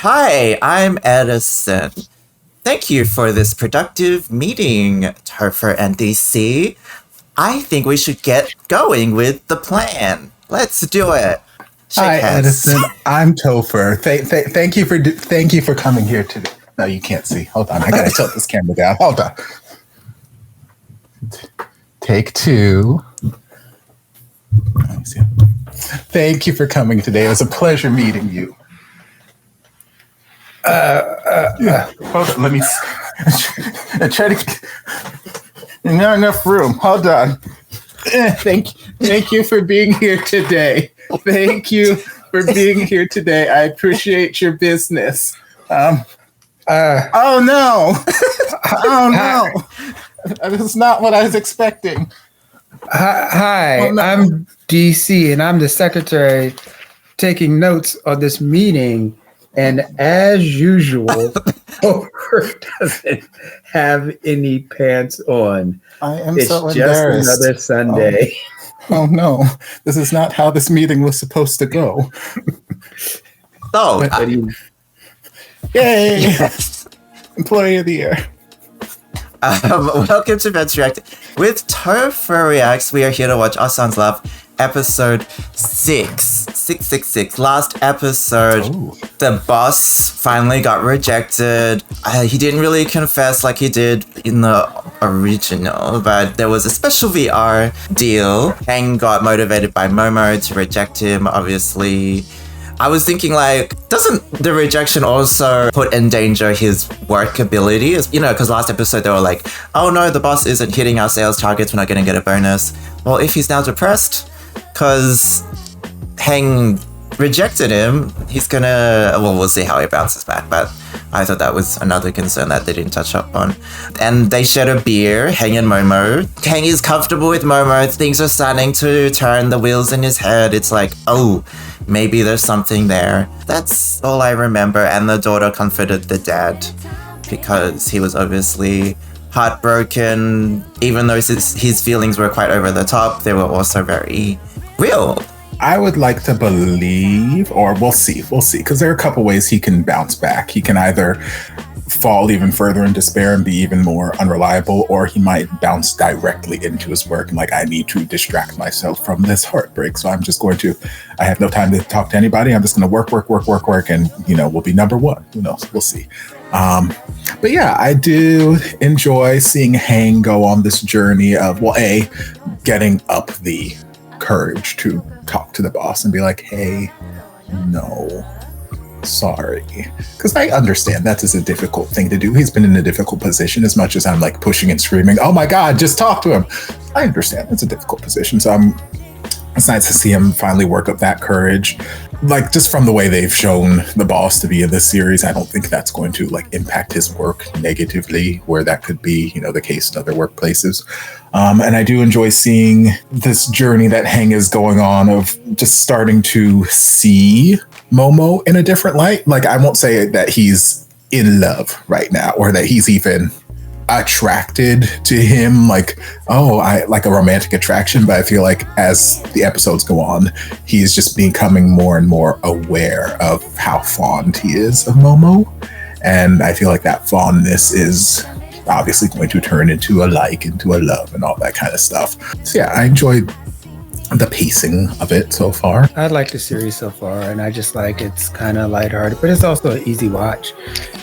Hi, I'm Edison. Thank you for this productive meeting, Topher and DC. I think we should get going with the plan. Let's do it. Shake Hi, hands. Edison. I'm Topher. Thank you for coming here today. No, you can't see. Hold on. I gotta tilt this camera down. Hold on. Take two. Let me see. Thank you for coming today. It was a pleasure meeting you. Hold on. Let me try to. Not enough room. Hold on. Thank you for being here today. Thank you for being here today. I appreciate your business. Oh no! Oh no! This is not what I was expecting. Hi, Oh, no. I'm DC, and I'm the secretary taking notes on this meeting. And as usual, Topher doesn't have any pants on. I am It's so just embarrassed. another Sunday. Oh no! This is not how this meeting was supposed to go. So, But he- Yay! yes. Employee of the year. Welcome to Femmes React. With Topher Reacts, we are here to watch Ossan's Love, episode 666. Last episode, Ooh. the boss finally got rejected. He didn't really confess like he did in the original, but there was a special VR deal. Hang got motivated by Momo to reject him, obviously. I was thinking, like, doesn't the rejection also put in danger his work ability? You know, because last episode they were like, oh no, the boss isn't hitting our sales targets, we're not going to get a bonus. Well, if he's now depressed because Heng rejected him, he's gonna, well, we'll see how he bounces back, but I thought that was another concern that they didn't touch up on. And they shared a beer, Heng and Momo. Heng is comfortable with Momo, things are starting to turn the wheels in his head. It's like, oh, maybe there's something there. That's all I remember. And the daughter comforted the dad because he was obviously heartbroken. Even though his feelings were quite over the top, they were also very real. I would like to believe, or we'll see, because there are a couple ways he can bounce back. He can either fall even further in despair and be even more unreliable, or he might bounce directly into his work and like, I need to distract myself from this heartbreak. So I'm just going to, I have no time to talk to anybody. I'm just going to work. And, you know, we'll be number one. Who knows? We'll see. But yeah, I do enjoy seeing Hang go on this journey of, well, getting up the courage to talk to the boss and be like, hey, no, sorry. Because I understand that is a difficult thing to do. He's been in a difficult position. As much as I'm like pushing and screaming, oh my God, just talk to him. I understand it's a difficult position. So it's nice to see him finally work up that courage. Like, just from the way they've shown the boss to be in this series, I don't think that's going to like impact his work negatively, where that could be, you know, the case in other workplaces. And I do enjoy seeing this journey that Heng is going on of just starting to see Momo in a different light. Like, I won't say that he's in love right now or that he's even attracted to him, like, I like a romantic attraction, but I feel like as the episodes go on, he is just becoming more and more aware of how fond he is of Momo, and I feel like that fondness is obviously going to turn into a love and all that kind of stuff. So yeah, I enjoyed the pacing of it so far. I like the series so far, and I just like it's kind of lighthearted, but it's also an easy watch.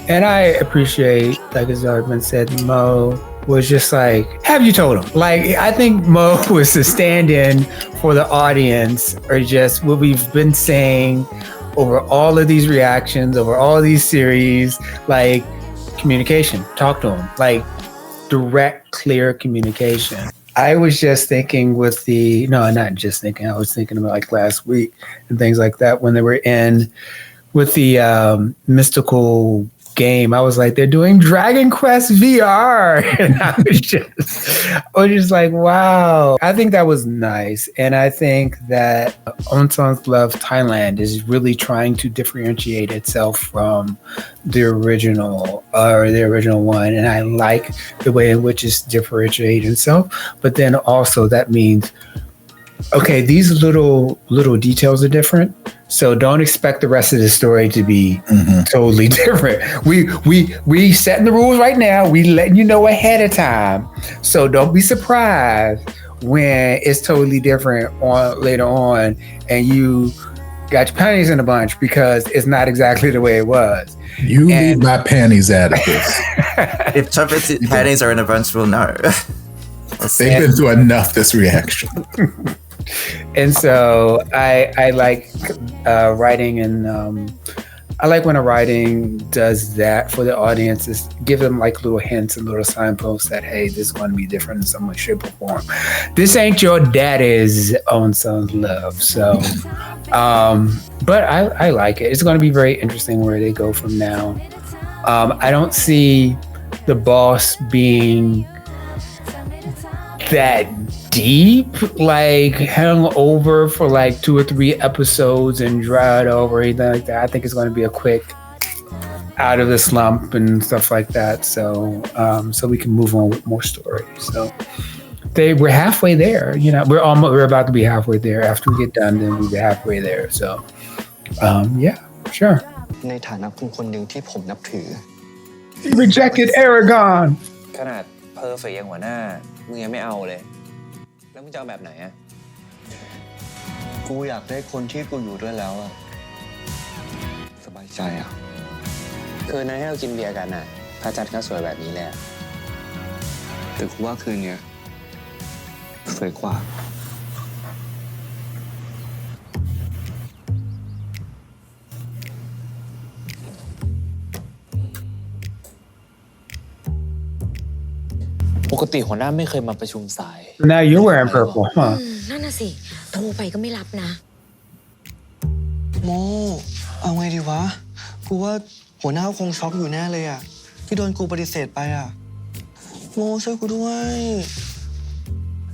And I appreciate, like as already been said, Mo was just like, have you told him? Like, I think Mo was the stand-in for the audience, or just what we've been saying over all of these reactions, over all these series, like communication, talk to him, like direct, clear communication. I was just thinking with not just thinking, I was thinking about like last week and things like that when they were in with the mystical game. I was like, they're doing Dragon Quest VR. And I was just like, wow. I think that was nice. And I think that Ossan's Love Thailand is really trying to differentiate itself from the original one. And I like the way in which it's differentiated itself. But then also that means, okay, these little details are different, So don't expect the rest of the story to be totally different. We setting the rules right now. We letting you know ahead of time. So don't be surprised when it's totally different on later on and you got your panties in a bunch because it's not exactly the way it was. You leave my panties out of this. If Topher's panties are in a bunch, we'll know. They've been through enough this reaction. And so I like writing, and I like when a writing does that for the audience, is give them like little hints and little signposts that, hey, this is going to be different in some way, shape, or form. This ain't your daddy's own son's love. So, but I like it. It's going to be very interesting where they go from now. I don't see the boss being that deep, like hung over for like 2 or 3 episodes and dried over or anything like that. I think it's going to be a quick out of the slump and stuff like that. So we can move on with more stories. So we're halfway there. You know, we're about to be halfway there. After we get done, then we'll be halfway there. So yeah, sure. ในฐานะคนหนึ่งที่ผมนับถือ He rejected Aragon. ขนาดเพอร์เฟกต์อย่างหัวหน้ามึงยังไม่เอาเลยแล้วมึงจะเอาแบบไหนอะกูอยากได้คนที่กูอยู่ด้วยแล้วอะสบายใจอะ คืนนั้นให้เรากินเบียร์กันน่ะพระจันทร์ก็สวยแบบนี้เลยอะ แต่กูว่าคืนเนี้ยสวยกว่า ปกติหัวหน้าไม่เคยมาประชุมสาย Now you're wearing purple, huh? นั่นน่ะสิโทรไปก็ไม่รับนะ โมเอาไงดีวะกูว่าหัวหน้าคงช็อกอยู่แน่เลยอะที่โดนกูปฏิเสธไปอะโมช่วยกูด้วย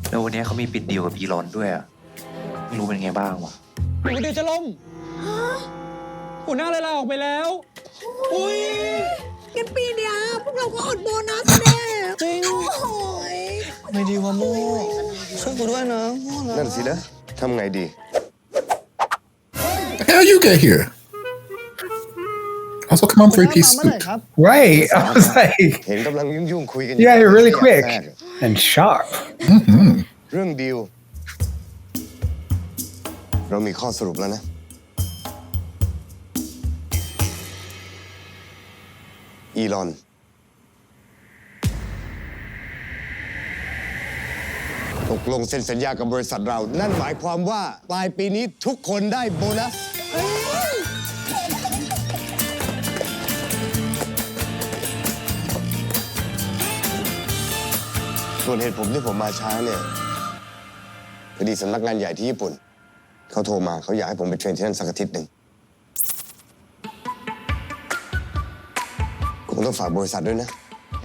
แล้ววันนี้เขามีปิดดีลกับอีลอนด้วยอะไม่รู้เป็นไงบ้างวะหัวเดียวจะล่มหัวหน้าเลยลาออกไปแล้วอุ้ย งั้นปีเนี้ยพวกเราก็อดโบนัสแน่จริงโอ้ย ไม่ดีวะโมช่วยกูด้วยนะโมนะ นั่นสินะทำไงดี How you get here? Also, come on, 3-piece เมื่อไหร่ suit. ครับ Right. I was like, เห็นกำลังยุ่งคุยกัน yeah, you're really quick and sharp. เรื่องดีลเรามีข้อสรุปแล้วนะอีลอนตกลงเซ็นสัญญากับบริษัทเรา นั่นหมายความว่าปลายปีนี้ทุกคนได้โบนัสส่วนเหตุผมที่ผมมาช้าเนี่ยพอดีสำนักงานใหญ่ที่ญี่ปุ่นเขาโทรมาเขาอยากให้ผมไปเทรนที่นั่นสักอาทิตย์หนึ่งคงต้องฝากบริษัทด้วยนะ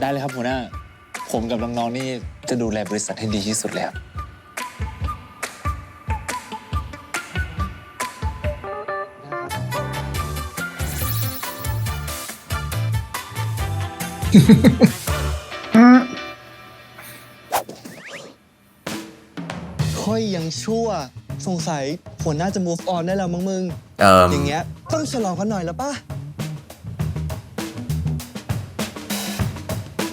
ได้เลยครับหัวหน้าผมกับน้องๆนี่จะดูแลบริษัทให้ดีที่สุดเลยครับ ค่อยยังชั่วสงสัยหัวหน้าจะ move on ได้แล้วมั้งมึง อย่างเงี้ยต้องฉลองกันหน่อยแล้วป่ะ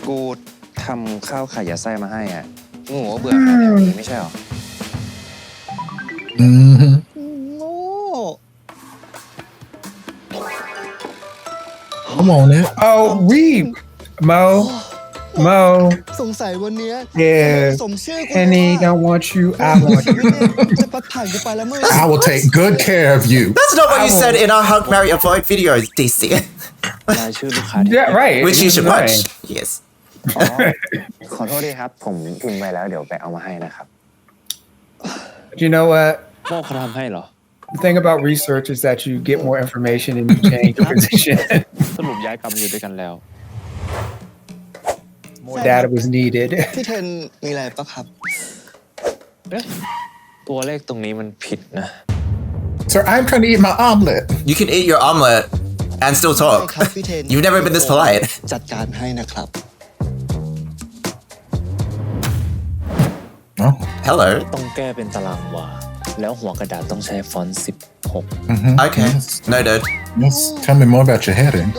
กูทำข้าวไข่ยัดไส้มาให้อ่ะมึงบอกว่าเบื่ออาหารแบบนี้ไม่ใช่หรอ โง่ Come on now. Oh, Mo. สงสัยวันเนี้ย Yeah. สมชื่อกู Penny don't want you. I want you. จะปัดผ่านกูไปแล้วมึง I will take good care of you. That's not what you said in our Hug, Marry, Avoid videos, DC. รายชื่อลูกค้าที่ Yeah, right. Which you should watch. Yes. ขอโทษด้วยครับผมพิมพ์ไปแล้วเดี๋ยวไปเอามาให้นะครับ You know what? โม่เขาทำให้เหรอ The thing about research is that you get more information and you change your position. สรุปย้ายกลับมาอยู่ด้วยกันแล้ว More data was needed. พี่เทนมีอะไรปะครับ เอ๊ะตัวเลขตรงนี้มันผิดนะ Sir, I'm trying to eat my omelet. You can eat your omelet and still ใช่ talk. ครับพี่เทน You've never been this polite. จัดการให้นะครับ Oh. Hello. ต้องแก้เป็นตารางวา แล้วหัวกระดาษต้องใช้ฟอนต์16 Okay, noted. Yes. Tell me more about your heading.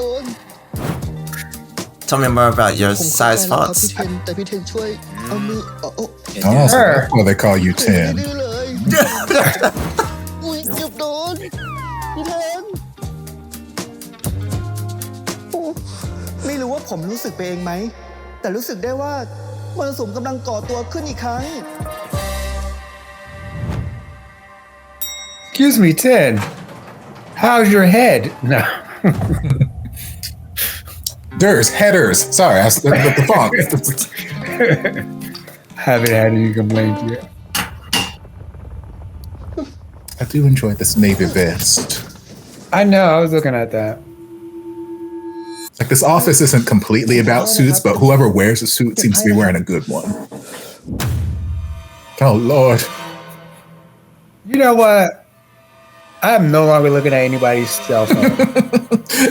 Tell me more about your ผมเข้าใจ size แล้วครับ fonts. พี่เทนแต่พี่เทนช่วยเอามือโอ้ Oh, so that's why they call you ไม่ 10. ได้เลยอุ้ยเกือบโดนพี่เทนโอ้ไม่รู้ว่าผมรู้สึกไปเองไหมแต่รู้สึกได้ว่ามรสุมกำลังก่อตัวขึ้นอีกครั้ง Excuse me, 10. How's your head? No. Headers. Sorry, the font. Haven't had any complaints yet. I do enjoy this navy vest. I know. I was looking at that. Like this office isn't completely about suits, but whoever wears a suit seems to be wearing a good one. Oh Lord. You know what? I'm no longer looking at anybody's cell phone.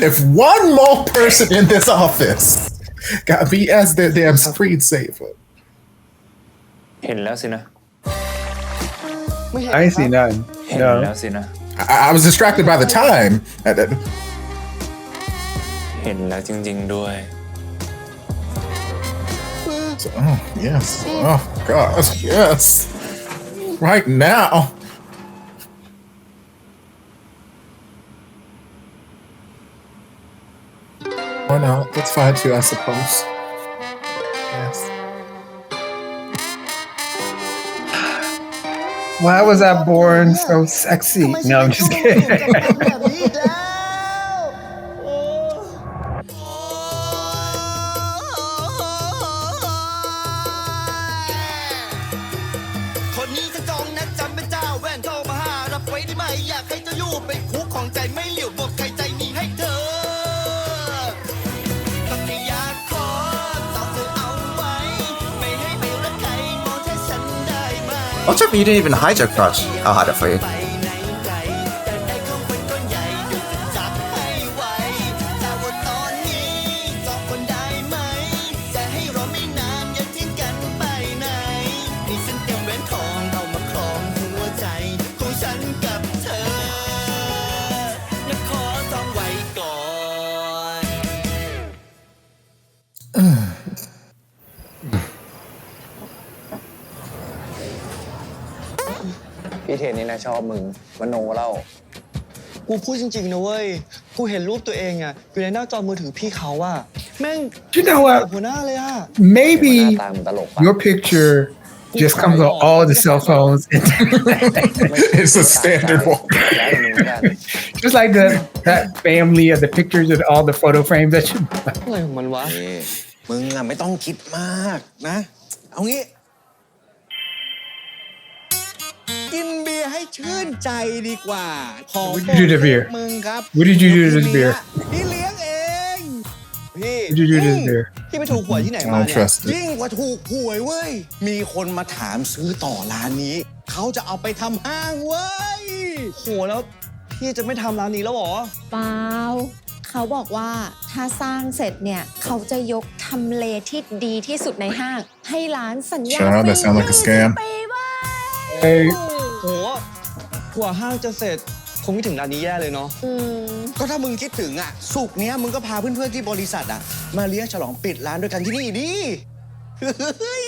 If one more person in this office got me as their damn screensaver. เห็นแล้วสินะ ไม่เห็น I ain't seen nothing. เห็นแล้ว No. สินะ I was distracted by the time. เห็นแล้วจริงๆด้วย Oh, yes. Oh, God. Yes. Right now. Why not? That's fine too, I suppose. Yes. Why was I born so sexy? ทำไมชี No, วิ I'm ต just กูมาเปลี่ยน kidding. กับคนแบบนี้อีกแล้วโอ้ คนนี้จะจองนัดจำเป็นเจ้าแว่นโทรมาหารับไว้ได้ไหมอยากให้เจ้าอยู่เป็นคู่ของใจไม่เหลียวบอกใครใจมีให้เธอต้องแค่อยากขอต่อเธอเอาไว้ไม่ให้ไปรักใครมองแค่ฉันได้ไหม Watch out, you didn't even hide your crush. I'll hide it for you. ไปไหนไกลแต่ได้ของเป็นก้อนใหญ่เดี๋ยวจะจัดให้ไวแต่ว่าตอนนี้สองคนได้ไหมจะให้รอไม่นานอย่าทิ้งกันไปไหนนี่ฉันเตรียมแหวนทองเอามาครองหัวใจของฉันกับเธอและขอจองไว้ก่อน พี่เทนนี่นะชอบมึงมโนเล่า กูพูดจริงๆนะเว้ย กูเห็นรูปตัวเองอะอยู่ในหน้าจอมือถือพี่เขาอะแม่ง You know แบบ what? หัวหน้าเลยอะ Maybe หน้าตามึงตลกปะ your picture just comes on all the cell phones. It's a standard one. แล้วมึงไม่ได้ Just like that family of the pictures of all the photo frames that you buy. อะไรของมันวะ มึงอะไม่ต้องคิดมากนะ เอางี้ กินเบียร์ให้ชื่นใจดีกว่า ขอ What did you do to beer? มึงครับ What did you do to this beer? พี่เลี้ยงเอง พี่ What did you do to this beer? พี่ไปถูกหวยที่ไหน I มา don't เนี่ย trust it. ยิ่งกว่าถูกหวยเว้ย มีคนมาถามซื้อต่อร้านนี้ เขาจะเอาไปทำห้างเว้ย โหแล้วพี่จะไม่ทำร้านนี้แล้วเหรอ เปล่าเขาบอกว่าถ้าสร้างเสร็จเนี่ย เขาจะยกทำเลที่ดีที่สุดในห้าง ให้ร้านสัญญา Sure, that sound like a scam. ปีบ้า Hey, โหกว่าห้างจะเสร็จคงไม่ถึงร้านนี้แย่เลยเนาะ ก็ถ้ามึงคิดถึงอ่ะ สุกร์เนี้ยมึงก็พาเพื่อนๆที่บริษัทอ่ะ มาเลี้ยงฉลองปิดร้านด้วยกันที่นี่ดิเฮ้ย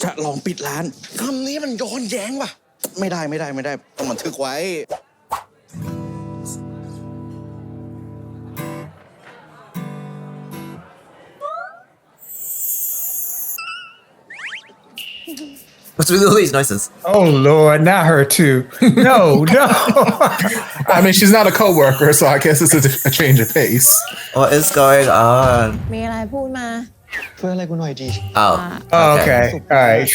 ฉลองปิดร้านคำนี้มันย้อนแย้งว่ะ ไม่ได้ต้องบันทึกไว้ What's with all these noises? oh Lord, not her too. No, no. I mean, she's not a coworker, so I guess it's a change of pace. What is going on? มีอะไรพูดมา ช่วยอะไรกูหน่อยดี Oh, Oh, okay. All right.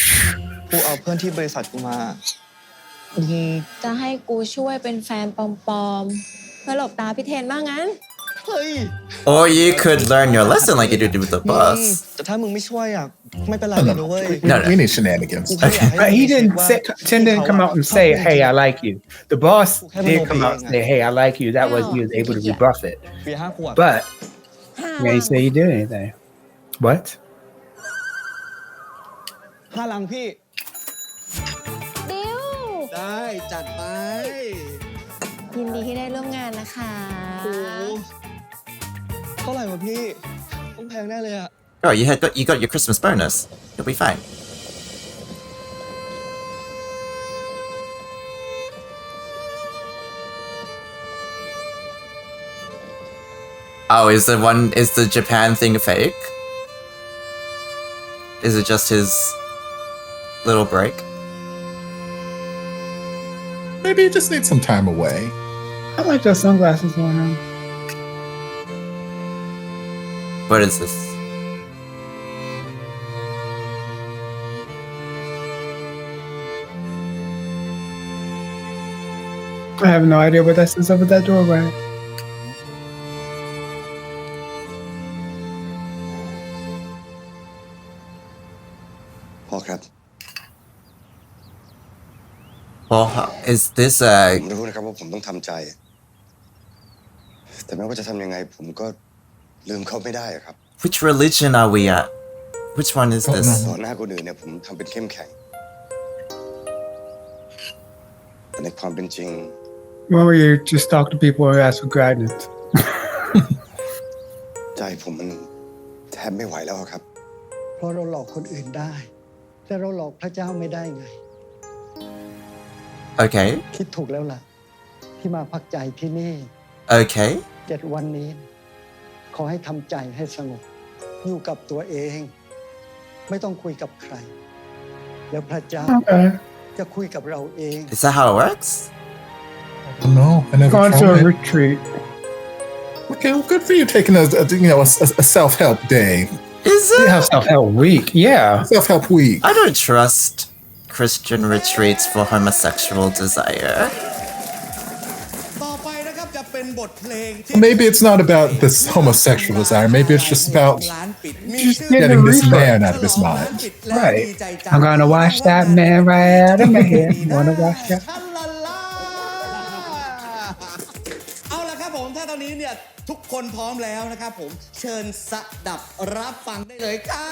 กูเอาเพื่อนที่บริษัทกูมามึง จะให้กูช่วยเป็นแฟนปลอมๆเพื่อหลบตาพี่เทนบ้างงั้น เฮ้ย Or you could learn your lesson like you did with the มึง boss. แต่ถ้ามึงไม่ช่วยอ่ะไม่เป็นไรเลยนะเว้ย No, We no. need shenanigans. กูแค่อยากให้ But he didn't ว่า say, Chen didn't come out and say, hey, I like you. The boss Have did no come out and being. say, hey, I like you. That was, he was able to rebuff it. เบียร์5 ขวด But ห้า he ain't say he did anything. What? 5 ลังพี่ ได้จัดไป ยินดีที่ได้ร่วมงานนะคะ โอ้เท่าไหร่วะพี่ ต้องแพงแน่เลยอะ Oh, you got your Christmas bonus. You'll be fine. Oh, is the Japan thing fake? Is it just his little break? Maybe you just need some time away. I like those sunglasses on him. What is this? I have no idea what that says up at that doorway. พ่อครับ Well, is this ผมรู้นะครับว่าผมต้องทำใจ แต่ไม่ว่าจะทำยังไงผมก็ลืมเขาไม่ได้อะครับ which religion are we at? Which one is this? ต่อหน้าคนอื่นเนี่ยผมทำเป็นเข้มแข็ง แต่ในความเป็นจริง When were you just talk to people and ask for guidance? ใจผมมันแทบไม่ไหวแล้วครับ เพราะเราหลอกคนอื่นได้ แต่เราหลอกพระเจ้าไม่ได้ไง Okay. คิดถูกแล้วล่ะ ที่มาพักใจที่นี่ Okay. 7 วันนี้ ขอให้ทำใจให้สงบ อยู่กับตัวเอง ไม่ต้องคุยกับใคร แล้วพระเจ้า Okay. จะคุยกับเราเอง Is that how it works? No, I never Gone to a tried. retreat. Okay, well, good for you taking a self-help day, Is You it? have self-help week. Yeah. self-help week. I don't trust Christian retreats for homosexual desire. ต่อไปนะครับจะเป็นบทเพลงที่ Maybe it's not about this homosexual desire. Maybe it's just about ร้านปิด Just get the getting this refund. man out of his mind. Right. I'm gonna wash that man right out of my head. Wanna wash that? ชัลลาลาเอาละครับผมถ้าตอนนี้เนี่ยทุกคนพร้อมแล้วนะครับผมเชิญสดับรับฟังได้เลยครั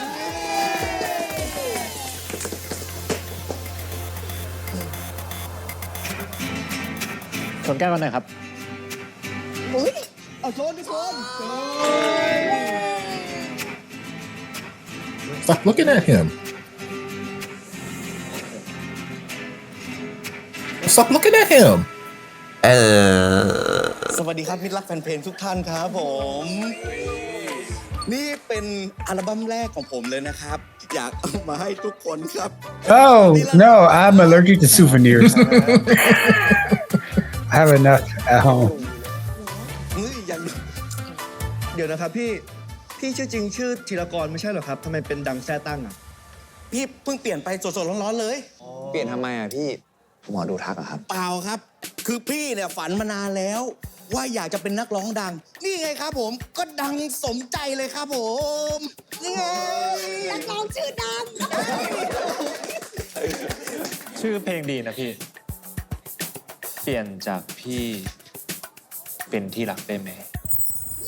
บ ชนแก้วกันหน่อยครับ อุ้ยเอาโซนทุกคน Stop looking at him. Stop looking at him. สวัสดีครับมิตรรักแฟนเพลงทุกท่านครับผม นี่เป็นอัลบั้มแรกของผมเลยนะครับ อยากเอามาให้ทุกคนครับ Oh no, I'm allergic to souvenirs. I have enough at home. อย่างเดี๋ยวนะครับพี่ชื่อจริงชื่อธีรกรไม่ใช่เหรอครับทำไมเป็นดังแซ่ตั้งอ่ะ พี่เพิ่งเปลี่ยนไปสดๆร้อนๆเลย เปลี่ยนทำไมอ่ะพี่หมอดูทักอะครับ เปล่าครับ คือพี่เนี่ยฝันมานานแล้ว ว่าอยากจะเป็นนักร้องดัง นี่ไงครับผมก็ดังสมใจเลยครับผมนี่ไงนักร้องชื่อดัง ชื่อเพลงดีนะพี่ เปลี่ยนจากพี่เป็นที่รักได้ไหม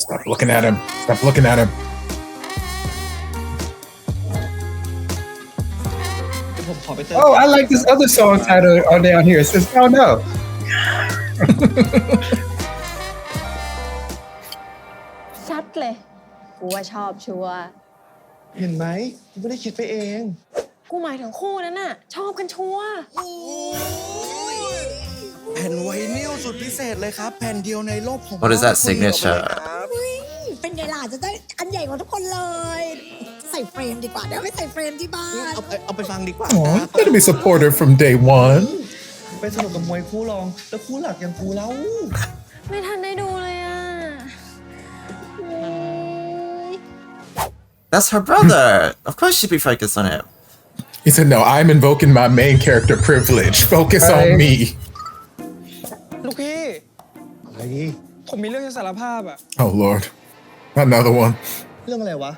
Stop looking at him. Stop looking at him. ผมขอไปเติม Oh, I like this other song title on down here. It says, "Oh no." ชัดเลย กูว่าชอบชัวร์ เห็นไหมกูไม่ได้คิดไปเอง กูหมายถึงคู่นั้นน่ะ ชอบกันชัวร์ แผ่นไวนิลสุดพิเศษเลยครับ แผ่นเดียวในโลกของ What is that signature? เป็นไงล่ะจะได้อันใหญ่กว่าทุกคนเลย ใส่เฟรมดีกว่าเดี๋ยวไปใส่เฟรมที่บ้าน เอาไปฟังดีกว่า Oh, you better be supportive from day one. ไปสนุกกับมวยคู่รอง แล้วคู่หลักอย่างกูแล้ว ไม่ทันได้ดูเลยอ่ะ That's her brother. Of course she'd be focused on him. He said, "No, I'm invoking my main character privilege. Focus on Right. me." ลูกพี่อะไรผมมีเรื่องจะสารภาพอ่ะ Oh Lord, another one. เรื่องอะไรวะ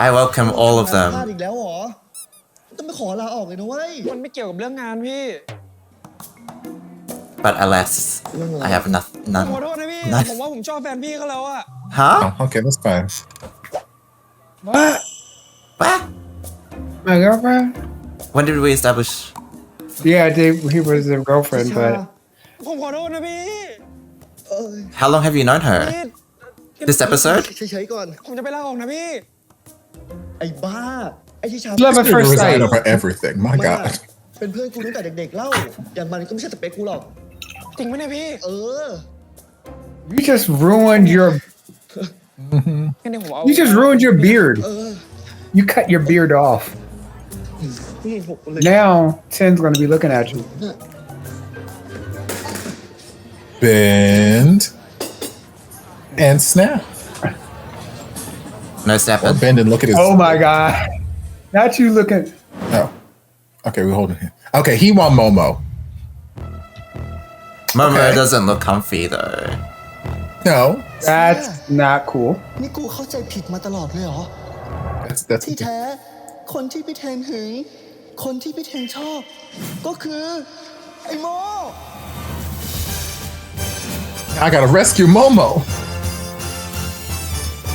I welcome all of พลาด them. อีกแล้วเหรอต้องไปขอลาออกเลยนะเว้ย มันไม่เกี่ยวกับเรื่องงานพี่ But alas, I have ขอ none. โทษนะพี่ None. ผมว่าผมชอบแฟนพี่เขาแล้วอะ Huh? Oh, okay, that's fine. What? What? My girlfriend? When did we establish? Yeah, he was a girlfriend, but ผมขอโทษนะพี่ How long have you known her? This episode? เฉยๆก่อน ผมจะไปลาออกนะพี่ ไอ้บ้า ไอ้ที่ชา love at You're first resign sight. over everything. My มันอะ God. เป็นเพื่อนกูตั้งแต่เด็กๆเล่า อย่างมันก็ไม่ใช่สเปคกูหรอก จริงไหมเนี่ยพี่ You just ruined your. งั้นเดี๋ยวผมเอา You just ruined your beard. You cut your beard off. Now Ten's gonna be looking at you. Bend and snap. No Or snapping. bend and look at his. Oh my god! Not you looking. Oh. Okay, we're holding him. Okay, he want Momo. Momo Okay. doesn't look comfy though. No, That's not cool. นี่กูเข้าใจผิดมาตลอดเลยเหรอ that's ที่แท้ คนที่พี่เทนหึง คนที่พี่เทนชอบ ก็คือ ไอ้โม I gotta rescue Momo.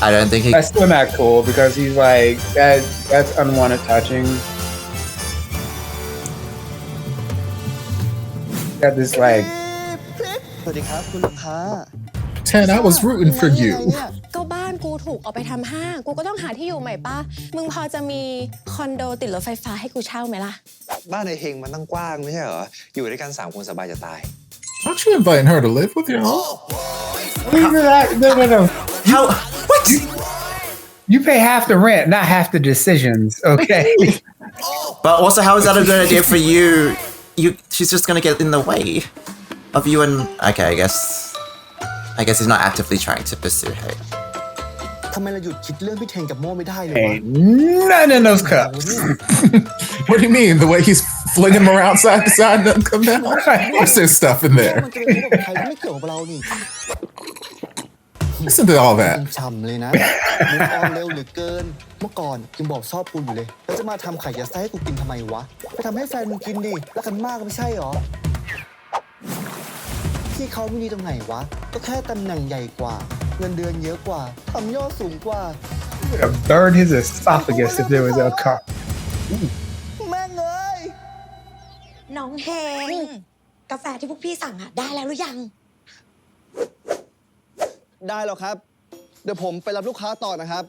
I don't think he. That's still not cool because he's like that. That's unwanted touching. Got this like. สวัสดีครับคุณลูกค้า Ten, I was rooting for you. ก็บ้านกูถูกเอาไปทำห้าง กูก็ต้องหาที่อยู่ใหม่ป่ะ มึงพอจะมีคอนโดติดรถไฟฟ้าให้กูเช่าไหมล่ะ บ้านในเฮงมันตั้งกว้างไม่ใช่เหรอ อยู่ด้วยกัน3 คนสบายจะตาย Aren't you inviting her to live with you? No. How? What? You pay half the rent, not half the decisions. Okay. But also, how is that a good idea for you? She's just gonna get in the way of you and. Okay, I guess he's not actively trying to pursue her. ทำไมเราหยุดคิดเรื่องพี่เทนกับโมไม่ได้เลยวะ Ain't none in those cups. What do you mean? The way he's flinging them around side to side doesn't come down? Of course there's stuff in มัน there. จะเป็นของใครที่ไม่เกี่ยวกับเรานี่ Listen to all that. ฉ่ำเลยนะมึงออนเร็วเหลือเกิน เมื่อก่อนยังบอกชอบกูอยู่เลย แล้วจะมาทำไข่ยัดไส้ให้กูกินทำไมวะ ไปทำให้แฟนมึงกินดิรักกันมากไม่ใช่หรอ ที่เขาไม่ดีตรงไหนวะ ก็แค่ตำแหน่งใหญ่กว่า เงินเดือนเยอะกว่าทำยอดสูงกว่า Would have burned his esophagus if there was a cup. แม่งเอ้ย น้องเฮงกาแฟที่พวกพี่สั่งอะได้แล้วหรือยัง ได้แล้วครับ เดี๋ยวผมไปรับลูกค้าต่อนะครับ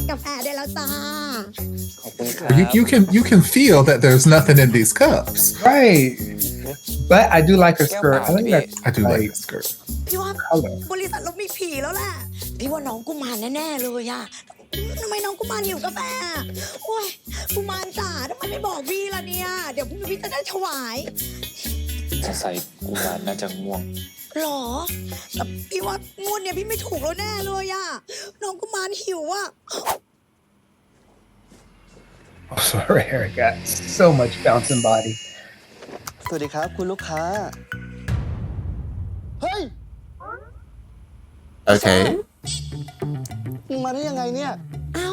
กาแฟได้แล้วจ้า ขอบคุณครับ You can feel that there's nothing in these cups. Right. But I do like her skirt. I like that. I do like the skirt. พี่ว่า color. บริษัทเรามีผีแล้วแหละ พี่ว่าน้องกุมารแน่ๆเลยอะทำไมน้องกุมารหิวกาแฟอะโอ้ยกุมารจ๋าทำไมไม่บอกพี่ล่ะเนี่ย เดี๋ยวพรุ่งนี้พี่จะได้ถวาย จะใส่กูมารน่าจะง่วง หรอแต่พี่ว่างวดเนี่ยพี่ไม่ถูกแล้วแน่เลยอะน้องกุมารหิวอะ Oh, sorry, Eric got so much bouncing body. สวัสดีครับคุณลูกค้า เฮ้ย Okay. มึงมาได้ยังไงเนี่ย เอ้า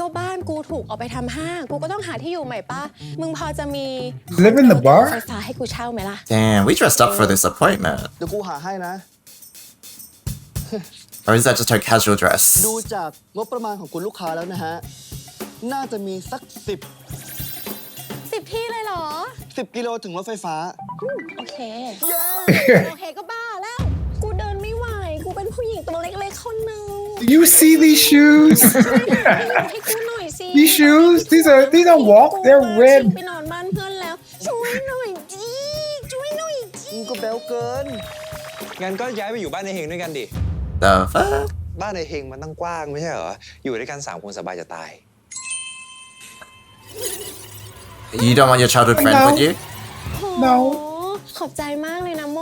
ก็บ้านกูถูกเอาไปทำห้าง กูก็ต้องหาที่อยู่ใหม่ป่ะ มึงพอจะมี Live in the คอนโดติดร bar? ถไฟฟ้าให้กูเช่าไหมล่ะ Damn, we dressed up for this appointment. เดี๋ยวกูหาให้นะ Or is that just her casual ดู dress? จากงบประมาณของคุณลูกค้าแล้วนะฮะ น่าจะมีสัก10 ที่เลยเหรอ 10กิโลถึงรถไฟฟ้า โอเค เย้ โอเคก็บ้าแล้ว กูเดินไม่ไหว กูเป็นผู้หญิงตัวเล็กๆคนหนึ่ง You see these shoes? ให้กูหน่อยสิ These shoes? These are walk. They're ฉัน red. ไปนอนบ้านเพื่อนแล้ว ช่วยหน่อยจีช่วยหน่อยจี มึงก็แบวเกิน งั้นก็ย้ายไปอยู่บ้านในเฮงด้วยกันดิ The fuck? บ้านในเฮงมันตั้งกว้างไม่ใช่เหรอ อยู่ด้วยกัน3 คนสบายจะตาย You don't want your childhood friend No. with you? โ No. ขอบใจมากเลยนะโม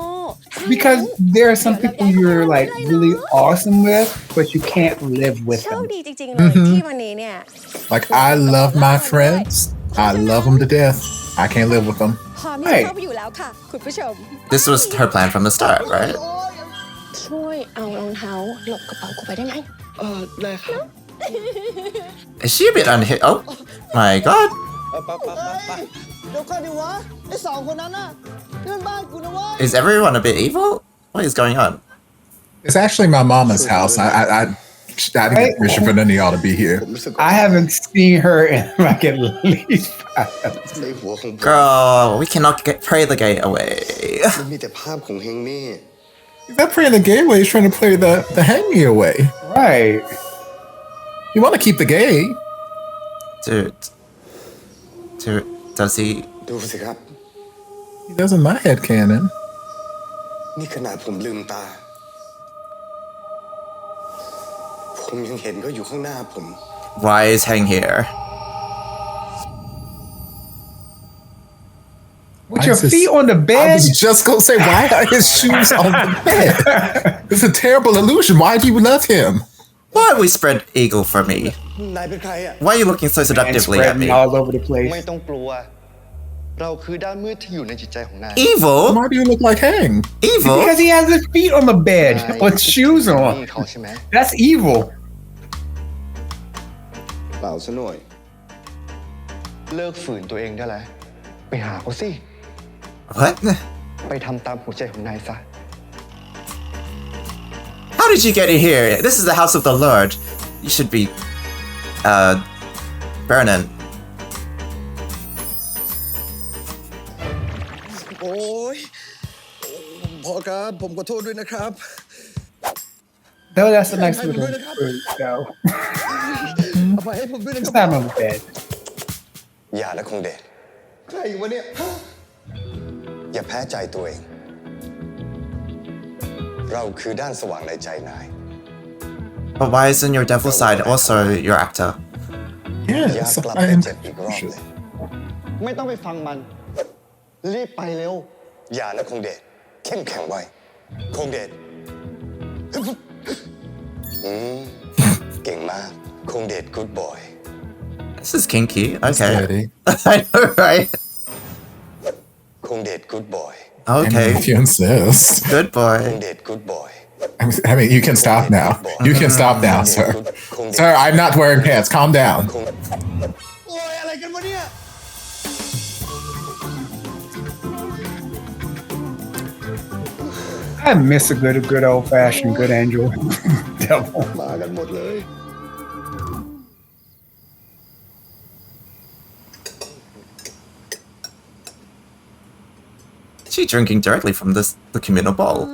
Because there are some people you're like really awesome with, but you can't live with โชค them. ดีจริงๆเลยที่วันนี้เนี่ย Like, I love my friends. I love them to death. I can't live with them. พร้อมที่จะเข้าไปอยู่แล้วค่ะ คุณผู้ชม This was her plan from the start, right? ช่วยเอารองเท้าหลบกระเป๋ากูไปได้ไหม ได้ครับ Is she a bit unhit? Oh my god. เดี๋ยวก่อนดิวะ ไอ้2 คนนั้นน่ะนี่มันบ้านกูนะเว้ย Is everyone a bit evil? What is going on? It's actually my mama's house. I I didn't get permission for none of y'all to be here. I haven't seen her in like at least 5 ในหัวของผม Girl, we cannot pray the gate away. มันมีแต่ภาพของเฮงนี่ He's not praying the gay away. He's trying to play the hang me away. Right. You want to keep the gay. Dude, does he? ดูสิครับ He does in my head canon. นี่ขนาดผมลืมตา ผมยังเห็นเขาอยู่ข้างหน้าผม Why is Hang here? With Why your is his- feet on the I bed? was just gonna say, why are his shoes on the bed? It's a terrible illusion. Why do you love him? Why we spread eagle for me? นายเป็นใครอ่ะ Why are you looking so And seductively at me? spreading all over the ไม่ place. ต้องกลัว เราคือด้านมืดที่อยู่ในจิตใจของนาย Evil? Why do you look like Hang? Evil? Because he has his feet on the bed นาย with shoes นี่ on. เขาใช่ไหม That's evil. เปล่าซะหน่อย เลิกฝืนตัวเองได้แล้วไปหาเขาสิ What? ไปทำตามหัวใจของนายซะ How did you get in here? This is the house of the Lord. You should be, burning. โอ้ยพ่อครับผมขอโทษด้วยนะครับ Though that's a nice Hey, little hey, fruit, though. อภัยให้ผมด้วยนะ It's ครับ not on the bed. อย่านะคงเดชใครวะเนี่ย อย่าแพ้ใจตัวเอง เราคือด้านสว่างในใจนาย But why isn't your devil side also your actor? อย่า Yes, กลับ I ไป am. เจ็บอีกรอบเลย ไม่ต้องไปฟังมัน รีบไปเร็ว อย่านะคงเดชเข้มแข็งไว้ คงเดชเก่งมาก คงเดช good boy This is kinky. Okay. Steady. I know, right? คงเดช good boy Okay. If you insist. Good คง boy. เดช good boy I mean, you can stop now. You can stop now, sir. Sir, I'm not wearing pants. Calm down. คงโอ้ยอะไรกันวะเนี่ย I miss a good old fashioned good angel devil. มากันหมดเลย She drinking directly from the communal bowl.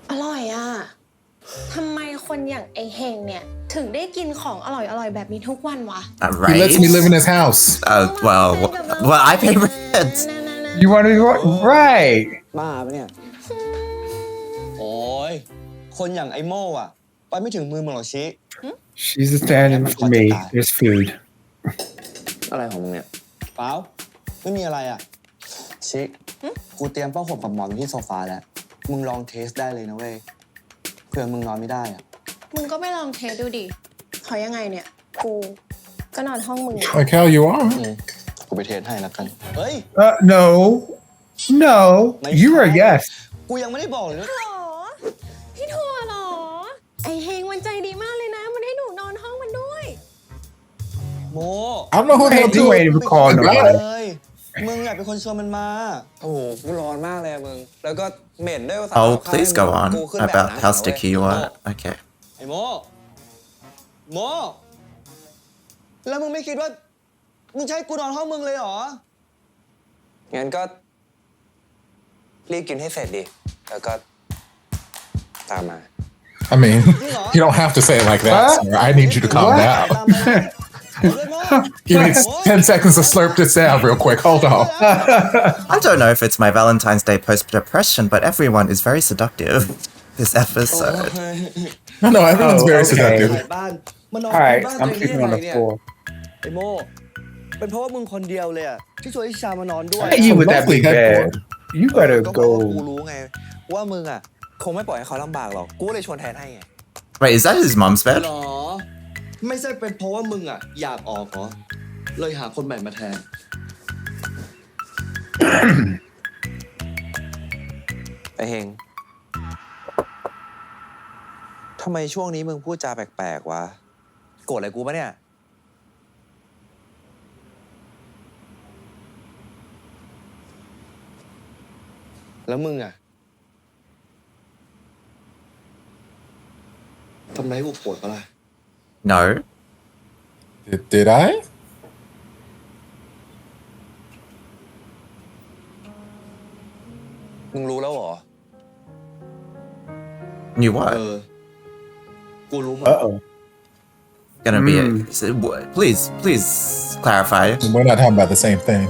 อร่อยอ่ะ ทำไมคนอย่างไอเฮงเนี่ย ถึงได้กินของอร่อยๆแบบนี้ทุกวันวะ He lets me live in his house. Well, I pay rent. You want to go? Right. บ้าปะเนี่ย โอ้ย คนอย่างไอโม่อะไปไม่ถึงมือมึงหรอกชิ She's a stand-in for me. There's food. อะไรของมึงเนี่ย เปล่า ไม่มีอะไรอะชิ กูเตรียมผ้าห่มกับหมอนไว้ที่โซฟาแล้ว มึงลองเทสได้เลยนะเว้ย เผื่อมึงนอนไม่ได้อะ มึงก็ไปลองเทสดูดิเขายังไงเนี่ย กูก็นอนห้องมึง Like how you are. กูไปเทสให้แล้วกัน เฮ้ย No. No. You are yes. กูยังไม่ได้บอกเลยนะ หรอ พี่ทัวร์หรอ ไอเฮงมันใจดีมากเลยนะ มันให้หนูนอนห้องมันด้วย โม I don't know who the hell You ain't even call เล nobody. ย มึงอยากเป็นคนชวนมันมา โอ้โห กูร้อนมากเลยมึง แล้วก็เหม็นด้วยภาษา Oh, please go on about how sticky you are. Okay. ไอ้โม โม แล้วมึงไม่คิดว่า มึงจะให้กูนอนห้องมึงเลยเหรอ งั้นก็ รีบกินให้เสร็จดิ แล้วก็ตามมา I mean, you don't have to say it like that, What? sir. I need you to calm What? down. ตามมาเอาเลยโม He needs 10 seconds to slurp this down real quick. Hold on. I don't know if it's my Valentine's Day post-depression, but everyone is very seductive this episode. No, everyone's Oh, very okay. seductive. บ้านมานอน All right. บ้าน I'm ตัวเอง sleeping on ได้ the ไงเนี่ย floor. ไอ้โม เป็นเพราะว่ามึงคนเดียวเลยอะที่ชวนไอ้ชามานอนด้วย Hey, you with that big bed. You better ก็เพราะว่ากู go. รู้ไง ว่ามึงอะคงไม่ปล่อยให้เขาลำบากหรอก กูเลยชวนแทนให้ไง Wait, is that his mom's bed? หรอ ไม่ใช่เป็นเพราะว่ามึงอะอยากออกเหรอ เลยหาคนใหม่มาแทน ไอ้เฮงทำไมช่วงนี้มึงพูดจาแปลกๆวะ โกรธอะไรกูปะเนี่ย แล้วมึงอะ ทำไรให้กูโกรธปะล่ะ No. Did I? มึงรู้แล้วเหรอ You what? กูรู้หมด Uh-oh. Gonna be please clarify. We're not talking about the same thing.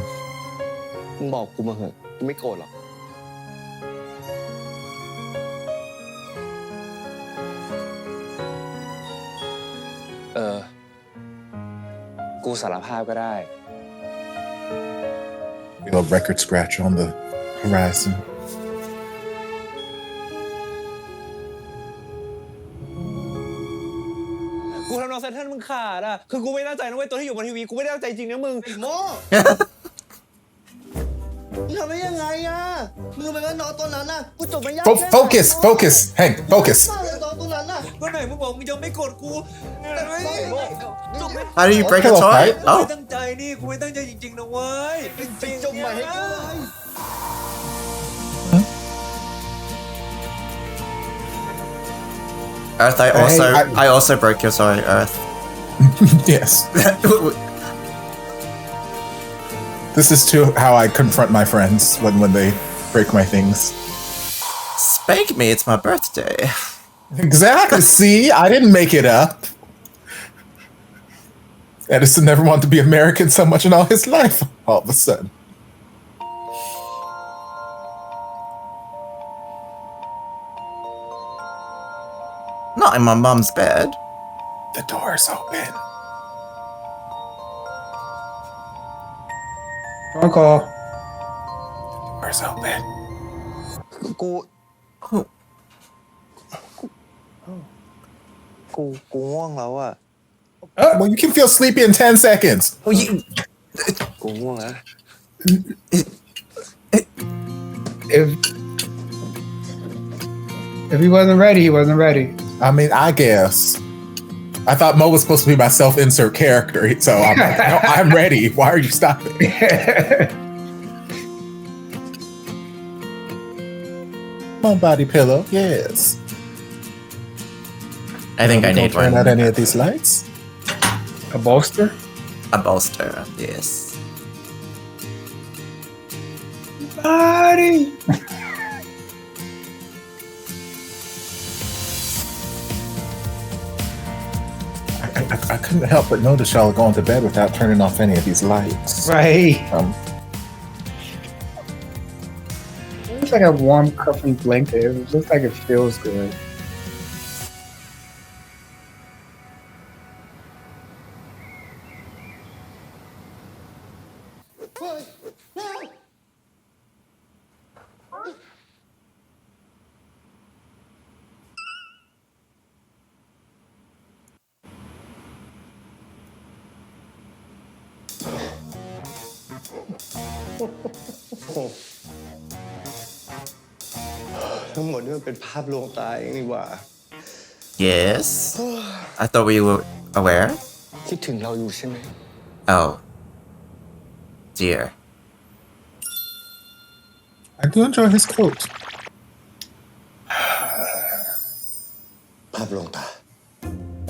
มึงบอกกูมาเหอะกูไม่โกรธหรอก กูสารภาพก็ได้ Feel a record scratch on the horizon. กูทำนองเซนเทิลมึงขาดอ่ะ คือกูไม่ตั้งใจนะเว้ยตัวที่อยู่บนทีวีกูไม่ได้ตั้งใจจริงนะมึงไอ้โม่ มึงทำได้ยังไงอ่ะ มึงเป็นน้องตัวนั้นน่ะ กูจบไม่ยาก Focus, Hank, focus. น้องตัวนั้นน่ะก็ไหนมึงบอกมึงยังไม่โกรธกูแต่ไม่จบไม่ How do you break a Hello, toy? Pi. ไม่ Oh. ตั้งใจนี่กูไม่ตั้งใจจริงๆนะเว้ยจริงจบใหม่ให้กูเลย Earth, I also broke your toy, Earth. Yes. This is too how I confront my friends when they break my things. Spank me, it's my birthday. Exactly. See, I didn't make it up. Edison never wanted to be American so much in all his life. All of a sudden. Not in my mum's bed. The door's open. Phone call. Door's open. กูง่วงแล้วอ่ะ Well, you can feel sleepy in 10 seconds. Well, you. กูง่วงแล้ว If he wasn't ready, he wasn't ready. I mean, I guess. I thought Mo was supposed to be my self-insert character, so I'm like, no, I'm ready. Why are you stopping? My body pillow, yes. I think I need Turn one. out any of these lights? A bolster? A bolster, yes. Body. I couldn't help but notice y'all going to bed without turning off any of these lights. Right. It looks like a warm comfy blanket. It looks like it feels good. Oh. ทั้งหมดนี่มันเป็นภาพลวงตาเองนี่หว่า Yes. I thought we were aware. คิดถึงเราอยู่ใช่ไหม Oh. Dear. I do enjoy his coat. ภาพลวงตา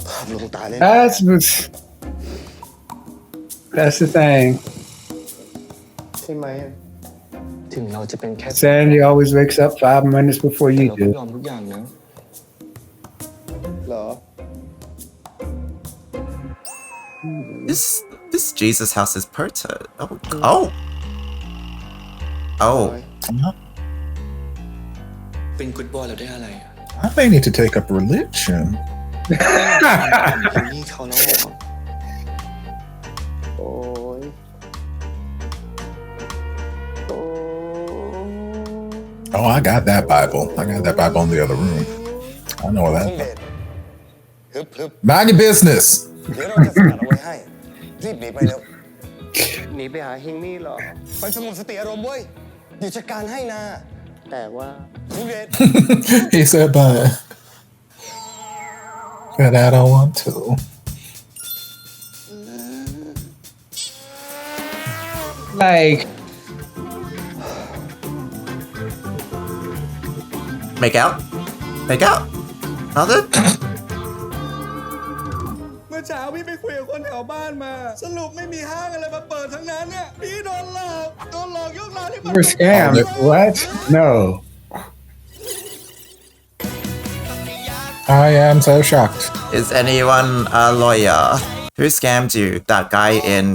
ภาพลวงตาเนี่ย That's the thing. ใช่ไหม ถึงเราจะเป็นแค่ Sandy always wakes up 5 minutes before เรา you ก็ do. ยอมทุกอย่างนะเหรอ This Jesus house is perturbed. Oh. Oh. เป็นกุดบอยเราได้อะไร I may need to take up religion. นี่เขาน้องหรอโอ้ย Oh, I got that Bible. I got that Bible in the other room. I know ห้อง that. เดทฮึบ Mind your business. เดี๋ยวเราจะสกัดเอาไว้ให้ รีบหนีไปเร็ว หนีไปหาเฮงนี่หรอ ไปสงบสติอารมณ์เว้ย เดี๋ยวจัดการให้นะ แต่ว่า ห้องเดท He said bye. But I don't want to. Like, Make out? Make out? Nothing? อเช้าพี่ไปคุยกับคนแถวบ้านมาสรุปไม่มีห้างอะไรมาเปิดทั้งนั้นเนี่ยพี่โดนหลอกยกร้านที่มัน We're scammed. What? No. I am so shocked. Is anyone a lawyer? Who scammed you? That guy in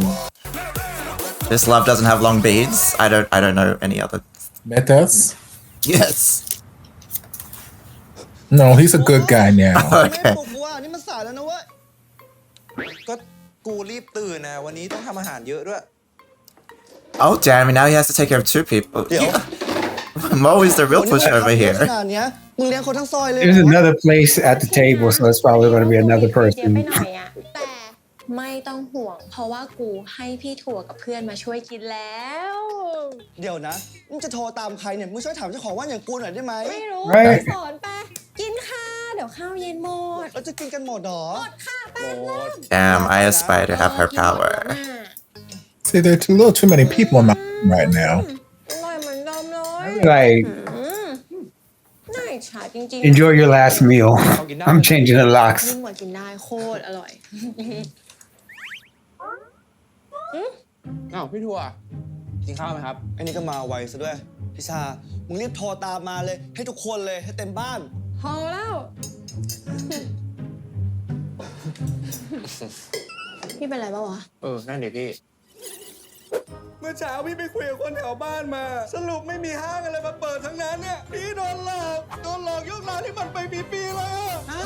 This Love Doesn't Have Long Beads? I don't know any other. Metas? Yes. No, he's a good guy now. Okay. ปลุกกูอ่ะนี่มันสายแล้วนะเว้ย ก็กูรีบตื่นนะวันนี้ต้องทำอาหารเยอะด้วย Oh damn! Now he has to take care of two people. Mo is the real pusher over ข here. นาดเนี้ยมึงเลี้ยงคนทั้งซอยเลย There's another place at the table, so it's probably going to be another เยอะไป person. หน่อยอะแต่ไม่ต้องห่วง เพราะว่ากูให้พี่ถั่วกับเพื่อนมาช่วยกินแล้ว เดี๋ยวนะมึงจะโทรตามใครเนี่ยมึงช่วยถามเจ้าของว่านอย่างกูหน่อยได้ไหม ไม่รู้ Right. สอนไปกินค่ะเดี๋ยวข้าวเย็นหมด เราจะกินกันหมดหรอ หมดค่ะแป๊บนึง Damn! I aspire to have her power. See, there are a little too many people in my room right now. อร่อยเหมือนเดิมเลย Like, น่าอิจฉาจริง enjoy your last meal. I'm changing the ๆ locks. ยิ่งกว่ากินได้โคตรอร่อย อ้าวพี่ทัวร์กินข้าวไหมครับ ไอ้นี่ก็มาไวซะด้วยพิชามึงรีบโทรตามมาเลยให้ทุกคนเลยให้เต็มบ้าน พอแล้ว พี่เป็นไรบ้างวะ นั่นเดี๋ยวพี่ เมื่อเช้าพี่ไปคุยกับคนแถวบ้านมาสรุปไม่มีห้างอะไรมาเปิดทั้งนั้นเนี่ยพี่โดนหลอกยกร้านที่มันไปปีๆเลยอะ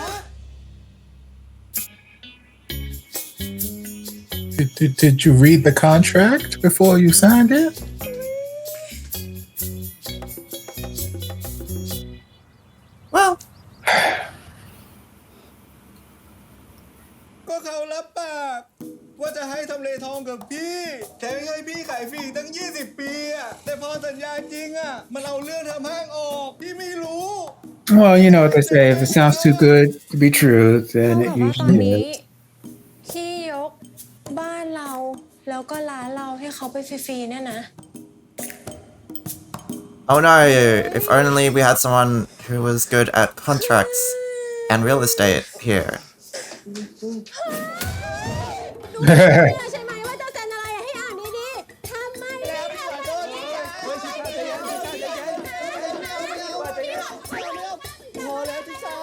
Did you read the contract before you signed it? Well, ก็เขารับปากว่าจะให้ทำเลทองกับพี่แถมยังให้พี่ขายฟรีตั้ง20 ปีอะแต่พอสัญญาจริงอะมันเอาเรื่องทำห้างออกพี่ไม่รู้ Well, you know what they say. If it sounds too good to be true, then it ตอน usually นี้ is. พี่ยกบ้านเราแล้วก็ร้านเราให้เขาไปฟรีๆเนี่ยนะ oh no! If only we had someone who was good at contracts and real estate here. ใช่ไหมว่าจะเซ็นอะไรให้อ่านดีๆทำไมไม่ทำแบบนี้ พอแล้วพิชา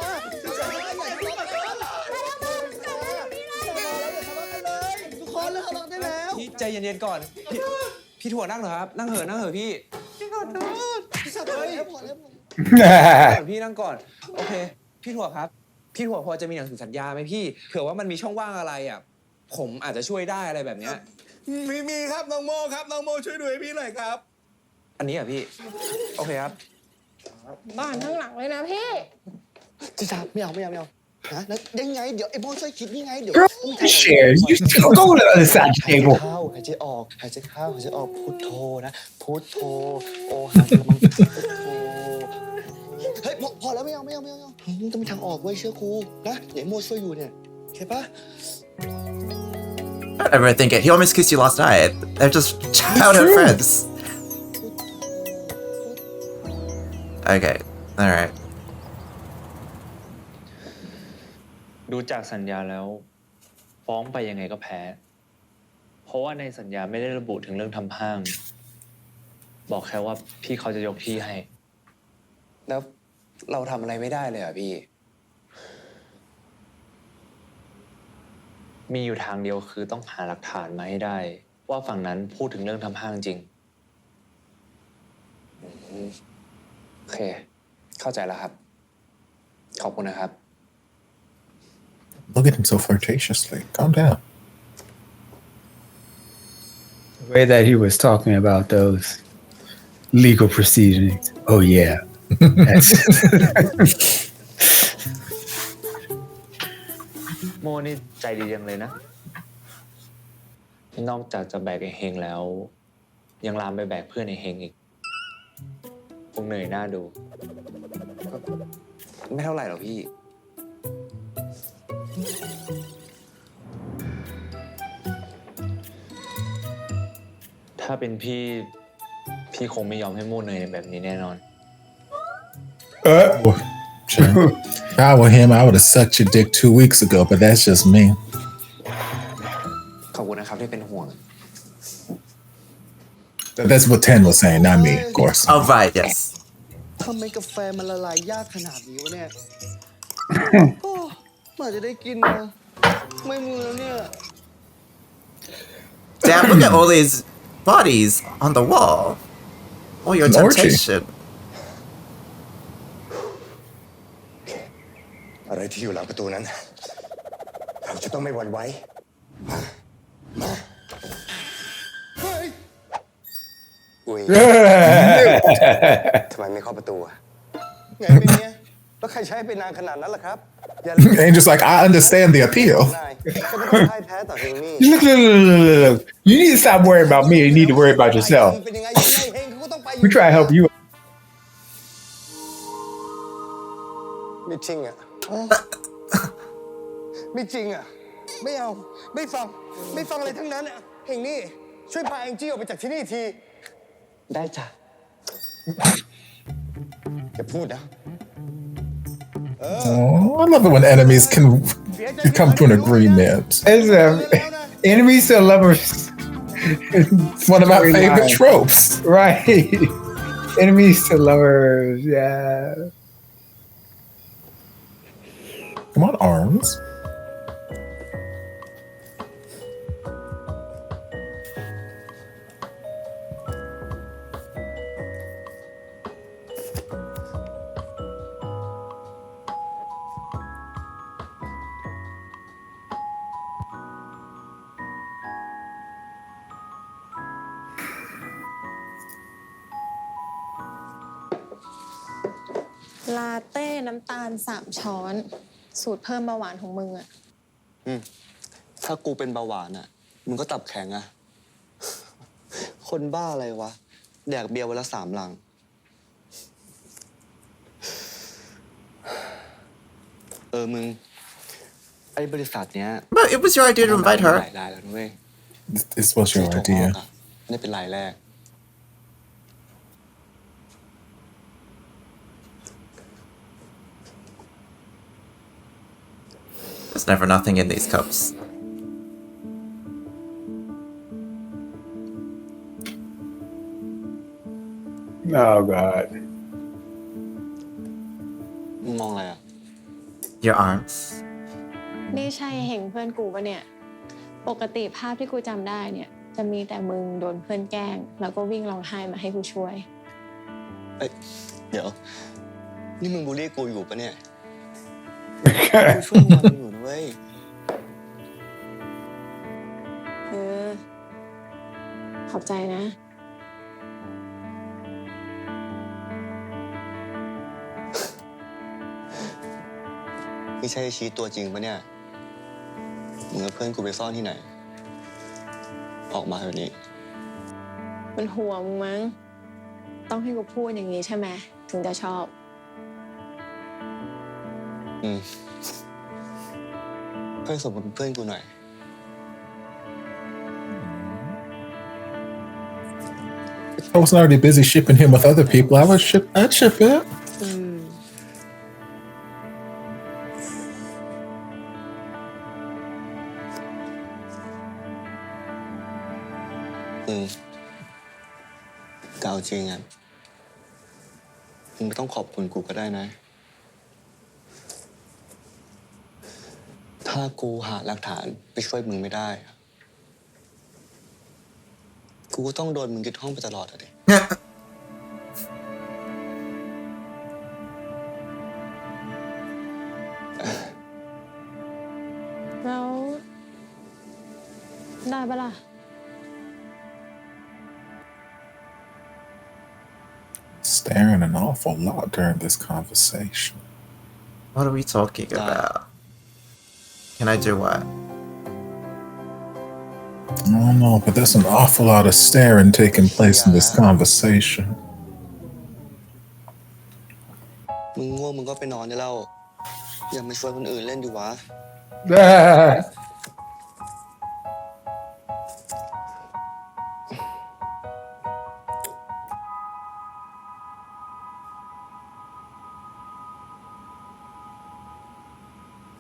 ทุกคนเลิกทะเลาะได้แล้ว พี่ใจเย็นๆก่อน พี่ถั่วนั่งเหรอครับ นั่งเหอะพี่ พี่ขอโทษพิชาพอแล้ว พี่นั่งก่อน โอเค พี่ถั่วครับ พี่ถั่วพอจะมีหนังสือสัญญาไหมพี่ เผื่อว่ามันมีช่องว่างอะไรอ่ะ ผมอาจจะช่วยได้อะไรแบบเนี้ย มีครับน้องโมครับน้องโมช่วยดูให้พี่หน่อยครับ อันนี้อ่ะพี่ โอเคครับ บ้านทั้งหลังเลยนะพี่ พิชาไม่เอานะแล้วยังไงเดี๋ยวไอ้โมช่วยคิดยังไงเดี๋ยว Girl, share. You still go to the other side of the table. เข้าหายใจออกหายใจเข้าหายใจออกพุทโธนะพุทโธโอหังมังพุทโธเฮ้ยพอแล้วไม่เอาต้องมีทางออกเว้ยเชื่อครูนะเดี๋ยวไอ้โมช่วยอยู่เนี่ยโอเคปะ Don't overthink it. He almost kissed you last night. They're just childhood friends. Okay. All right. ดูจากสัญญาแล้ว ฟ้องไปยังไงก็แพ้ เพราะว่าในสัญญาไม่ได้ระบุถึงเรื่องทำห้าง บอกแค่ว่าพี่เขาจะยกที่ให้ แล้วเราทำอะไรไม่ได้เลยอ่ะพี่ มีอยู่ทางเดียวคือต้องหาหลักฐานมาให้ได้ ว่าฝั่งนั้นพูดถึงเรื่องทำห้างจริง โอเค เข้าใจแล้วครับ ขอบคุณนะครับ Look at him so flirtatiously. Calm down. The way that he was talking about those legal proceedings. Oh, yeah. That's โมนี่ใจดีจังเลยนะ นอกจากจะแบกไอ้เฮงแล้ว ยังลามไปแบกเพื่อนไอ้เฮงอีกคงเหนื่อยหน้าดู ไม่เท่าไหร่หรอกพี่ ถ้าเป็นพี่คงไม่ยอมให้โมเหนื่อยแบบนี้แน่นอน Sure. If I were him, I would have sucked your dick 2 weeks ago, but that's just me. นะครับที่เป็นห่วง That's what Ten was saying, not me, of course. Oh, right, yes. ทำไมกาแฟมันละลายยากขนาดนี้วะเนี่ย โอ้เมื่อจะได้กินนะไม่มือแล้วเนี่ย Damn, look at all these bodies on the wall. Oh, your An orgy. temptation. อะไรที่อยู่หลังประตูนั้น เราจะต้องไม่หวั่นไหวมาอุ้ยทำไมไม่เคาะประตูอะไงเป็นเนี้ยแล้วใครใช้เป็นนานขนาดนั้นล่ะครับอย่า Angel's like, I understand the appeal. นายฉันก็ต้องพ่ายแพ้ต่อเฮงนี่ Look. You need to stop worrying about me. You need to worry about yourself. เป็นยังไงยังไงเฮงเขาก็ต้องไปอยู่ We try to help you. ไม่จริงอ่ะ ไม่จริงอ่ะ ไม่เอา ไม่ฟังอะไรทั้งนั้นอ่ะเฮงนี่ช่วยพาแองจี้ออกไปจากที่นี่ที ได้จ้ะ อย่าพูดนะ Oh, I love it when enemies can come to an agreement. It's enemies to lovers. It's one of my favorite tropes. Right. Enemies to lovers. Yeah. Come on, arms.ลาเต้น้ำตาล3 ช้อน สูตรเพิ่มเบาหวานของมึงอะ ถ้ากูเป็นเบาหวานอ่ะ มึงก็ตับแข็งอ่ะ คนบ้าอะไรวะ แดกเบียร์วันละ3 ลัง มึง ไอ้บริษัทเนี้ย But it was your idea to invite ห her. ลายรายแล้วด้วย This was your ที่ถั่วง idea. อกอะนี่เป็นรายแรก There's never nothing in these cups. Oh God. มึงมองอะไรอ่ะ Your arms. นี่ใช่เห็นเพื่อนกูปะเนี่ย ปกติภาพที่กูจำได้เนี่ย จะมีแต่มึงโดนเพื่อนแกล้ง แล้วก็วิ่งร้องไห้มาให้กูช่วย เดี๋ยว นี่มึงบูลลี่กูอยู่ปะเนี่ย กูช่วยมึงอยู่นะเว้ย ขอบใจนะ นี่ใช่ชี้ตัวจริงปะเนี่ยมึงเอาเพื่อนกูไปซ่อนที่ไหน ออกมาเถอะนี้ มันห่วงมึงมั้ง ต้องให้กูพูดอย่างนี้ใช่ไหม ถึงจะชอบ เพื่อนสมมติเป็นเพื่อนกูหน่อย I was already busy shipping him with other people. I'd ship it. กล่าวจริงอ่ะ มึงไม่ต้องขอบคุณกูก็ได้นะ ถ้ากูหาหลักฐานไปช่วยมึงไม่ได้ กูก็ต้องโดนมึงยึดห้องไปตลอดอะดิ แล้ว ได้ปะล่ะ Staring an awful lot during this conversation. What are we talking about? Can I do what? I don't know, but there's an awful lot of staring taking place in this conversation. มึงง่วงมึงก็ไปนอนได้แล้ว อย่ามาชวนคนอื่นเล่นดิวะ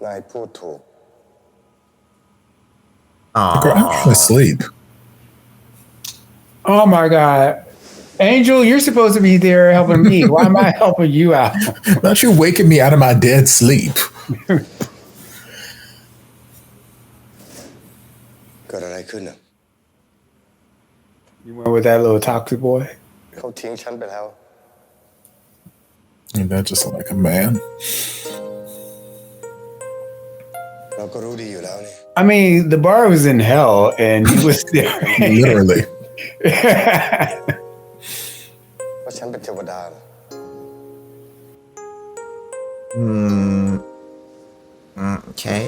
นายพูดถูก Girl, I'm trying to sleep. Oh my God. Angel, you're supposed to be there helping me. Why am I helping you out? Not you waking me out of my dead sleep. เกิดอะไรขึ้นอ่ะ You went with that little toxic boy? เขาทิ้งฉันไปแล้ว And that just like a man. เราก็รู้ดีอยู่แล้วนี่ I mean, the bar was in hell and he was there. Literally. ว่าฉันเป็นเทวดาเหรอ Okay.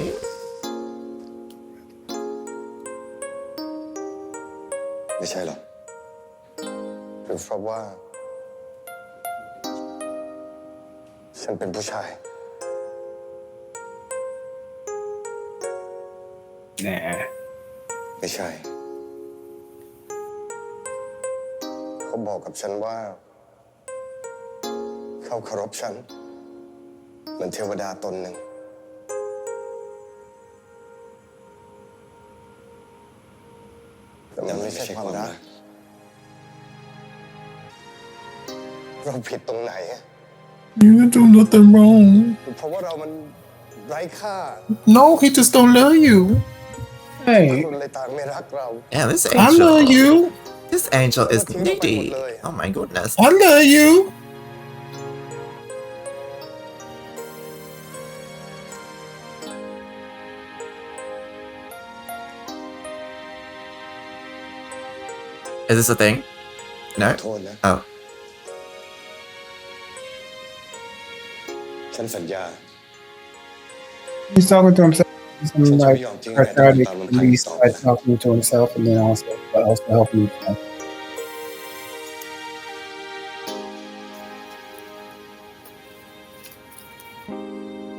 ไม่ใช่หรอกเป็นเพราะว่า ฉันเป็นผู้ชาย Nah. ไม่ใช่ เขาบอกกับฉันว่า เขาเคารพฉันเหมือนเทวดาตนหนึ่ง แต่มันไม่ใช่ความรัก เราผิดตรงไหน You didn't do nothing wrong. เพราะว่าเรามันไร้ค่า No, he just don't love you. Hey. คนเลยต่างไม่รักเรา Yeah, this I love angel. you. This angel is needy. Oh my goodness. I love you. Is this a thing? No? โทษนะ Oh. ฉันสัญญา He's talking to himself. Some Since like we don't think cathartic that I'm release talking by about- talking to himself and then also helping himself.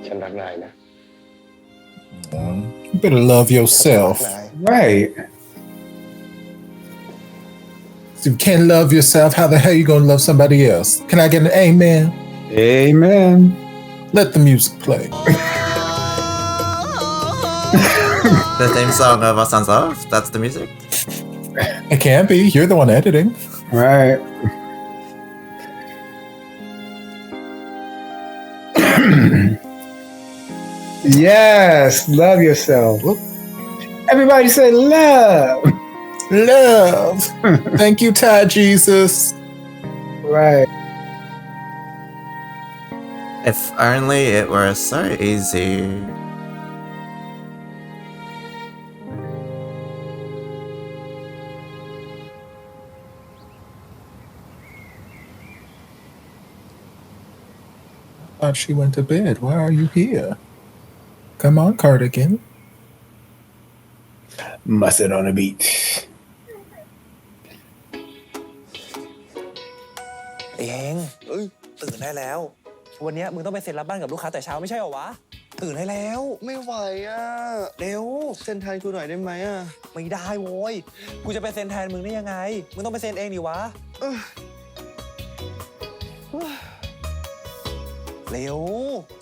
ฉันรักนายนะ You better love yourself. นาย Right. If you can't love yourself, how the hell you gonna love somebody else? Can I get an amen? Amen. Let the music play. The theme song of Ossan's Love? That's the music? It can't be. You're the one editing. Right. Yes, love yourself. Everybody say love. Love. Thank you, Ty Jesus. Right. If only it were so easy. Thought she went to bed. Why are you here? Come on, Cardigan. Mustard on the beat. ไอ้เฮงตื่นได้แล้ว วันนี้มึงต้องไปเซ็นรับบ้านกับลูกค้าแต่เช้าไม่ใช่เหรอวะ ตื่นได้แล้ว ไม่ไหวอ่ะ เร็ว เซ็นแทนกูหน่อยได้ไหมอ่ะ ไม่ได้โว้ย กูจะไปเซ็นแทนมึงได้ยังไง มึงต้องไปเซ็นเองดิวะ เร็ว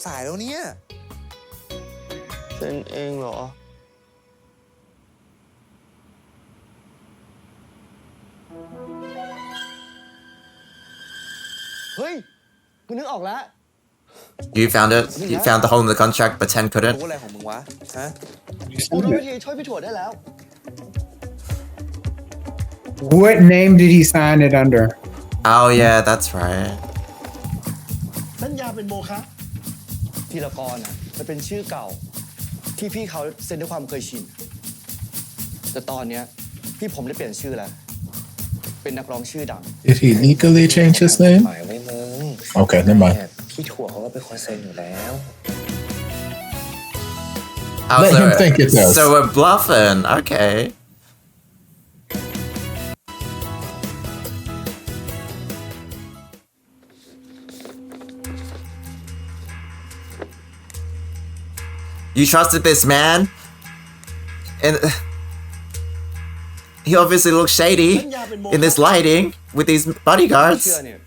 สายแล้วเนี่ย เซ็นเองเหรอ เฮ้ย กูนึกออกแล้ว You found it? You found the hole in the contract, but 10 couldn't? รู้อะไรของมึงวะ ฮะ กูรู้วิธีช่วยพี่ถั่วได้แล้ว What name did he sign it under? Oh yeah, that's right. สัญญาเป็นโมฆะธีรกรอ่ะมันเป็นชื่อเก่า ที่พี่เขาเซ็นด้วยความเคยชิน แต่ตอนเนี้ยพี่ผมได้เปลี่ยนชื่อแล้ว เป็นนักร้องชื่อดัง Did he legally change his name? หมายไว้มึง Okay, never mind. พี่ถั่วเขาก็เป็นคนเซ็นอยู่แล้ว Oh, Let him think it does. So we're bluffing. Okay. You trusted this man? And he obviously looks shady in this lighting with these เชื่อ bodyguards. เนี่ย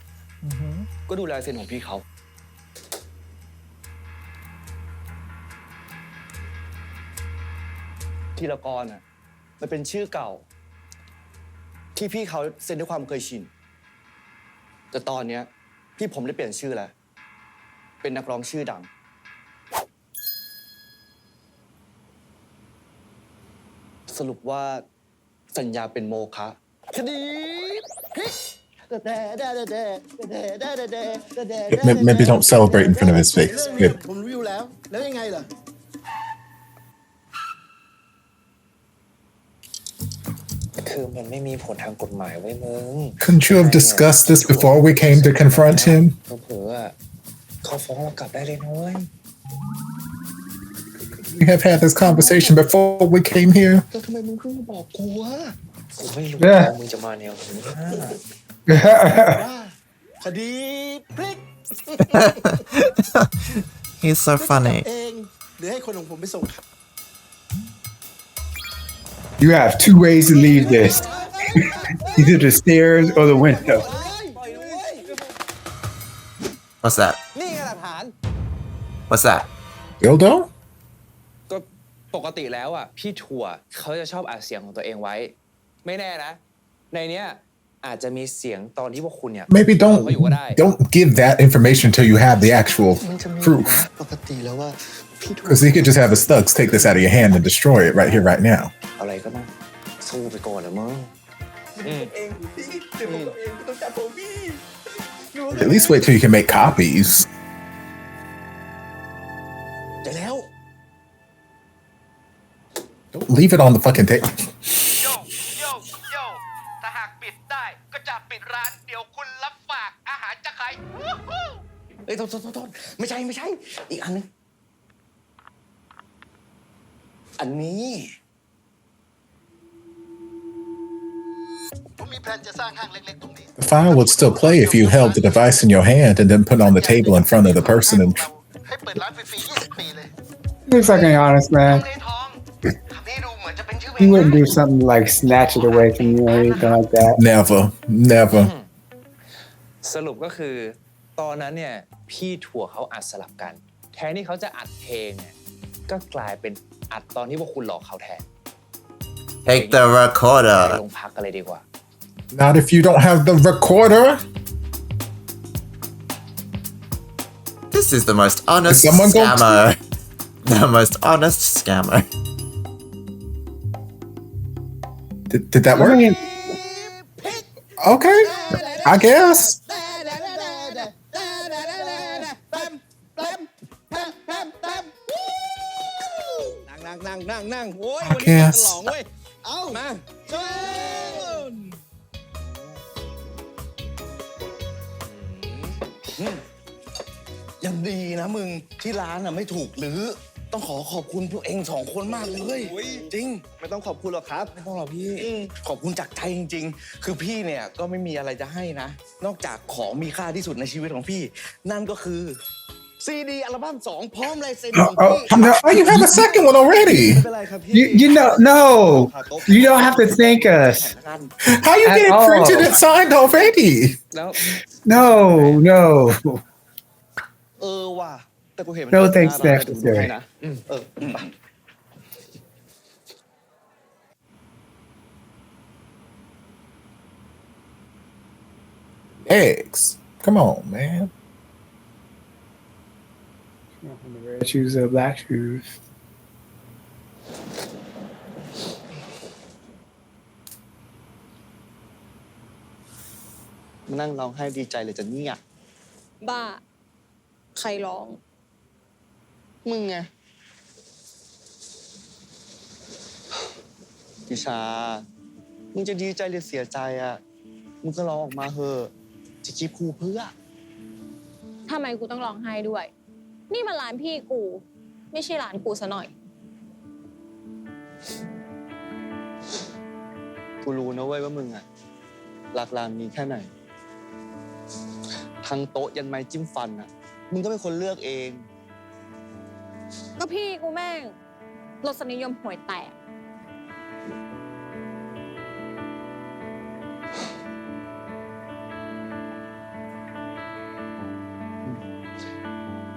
ก็ดูลายเซ็นของพี่เขา ธีรกรอ่ะ มันเป็นชื่อเก่า ที่พี่เขาเซ็นด้วยความเคยชินแต่ตอนเนี้ยพี่ผมได้เปลี่ยนชื่อแล้วเป็นนักร้องชื่อดังสรุปว่าสัญญาเป็นโมฆะคดี Maybe don't celebrate in front of his face. Maybe. ผมรู้อยู่แล้วยังไงล่ะ คือมันไม่มีผลทางกฎหมายไว้มึง Couldn't you have discussed this before we came to confront him? เผลอๆอ่ะเขาฟ้องเรากลับได้เลยนะเว้ย We have had this conversation before we came here. แล้วทำไมมึงเพิ่งมาบอกกูวะ กูไม่รู้ว่ามึงจะมาแนวนี้นะ คดีพลิก He's so funny. เองหรือให้คนของผมไปส่ง You have two ways to leave this. Either the stairs or the window. What's that? นี่ไงหลักฐาน What's that? Dildo? ก็ปกติแล้วอ่ะพี่ถั่วเขาจะชอบอัดเสียงของตัวเองไว้ ไม่แน่นะ ในเนี้ยอาจจะมีเสียงตอนที่พวกคุณเนี่ย Maybe don't give that information until you have the actual proof. ปกติแล้วว่าพี่ถั่ว Because he could just have his thugs take this out of your hand and destroy it right here, right now. อะไรก็ต้องสู้ไปก่อนนะมึง At least wait till you can make copies. จะแล้ว Don't leave it on the fucking table. ถ้าหากปิดได้ก็จะปิดร้านเดี๋ยวคุณรับฝากอาหารจะขาย เอ้ยโทษไม่ใช่อีกอันนึงอันนี้ ผมมีแผนจะสร้างห้างเล็กๆตรงนี้ The file would still play if you held the device in your hand and then put it on the table in front of the person and ให้เปิดร้านฟรีๆ20 ปีเลย Looks like an honest man. ในท้องนี่ดูเหมือนจะเป็นชื่อเพล He ง wouldn't do something like snatch it away from you or anything like that. never. สรุปก็คือตอนนั้นเนี่ยพี่ถั่วเขาอัดสลับกัน แทนที่เขาจะอัดเพลงเนี่ยก็กลายเป็นอัดตอนที่พวกคุณหลอกเขาแทน Take the ไป recorder. โรงพักกันเลยดีกว่า Not if you don't have the recorder. This is the most honest Is someone going to- scammer. The most honest scammer. Did that work? Okay, I guess. นั่งโว้ย I วันนี้ guess. ฉลองเว้ยเอามาชนยังดีนะมึงที่ร้านอ่ะไม่ถูกหรือต้องขอบคุณพวกเอง2 คนมากเลยจริงไม่ต้องขอบคุณหรอกครับไม่ต้องหรอกพี่ขอบคุณจากใจจริงๆคือพี่เนี่ยก็ไม่มีอะไรจะให้นะนอกจากของมีค่าที่สุดในชีวิตของพี่ นั่นก็คือซีดีอัลบั้ม2พร้อมลายเซ็นของพี่ Oh, you have a second one already. ไม่เป็นไรครับพี่ You know, no, you don't have to thank us. How you At get it all. printed and signed already? แล้ว No. ว่ะแต่กูเห็นมัน No เปิด thanks หน้าร้าน necessary ให้นะไป Eggs. Come on, man. The red shoes or black shoes. มานั่งร้องไห้ดีใจเลยจะเนี่ย บ้า ใครร้อง มึงไงพิชา มึงจะดีใจหรือเสียใจอ่ะ มึงก็ร้องออกมาเถอะจะคีบคูเพื่อ ทำไมกูต้องร้องไห้ด้วย นี่มันร้านพี่กู ไม่ใช่ร้านกูซะหน่อย กูรู้นะเว้ยว่ามึงอ่ะรักร้านนี้แค่ไหน ทั้งโต๊ะยันไม้จิ้มฟันอ่ะ มึงก็เป็นคนเลือกเอง ก็พี่กูแม่งรสนิยมห่วยแตก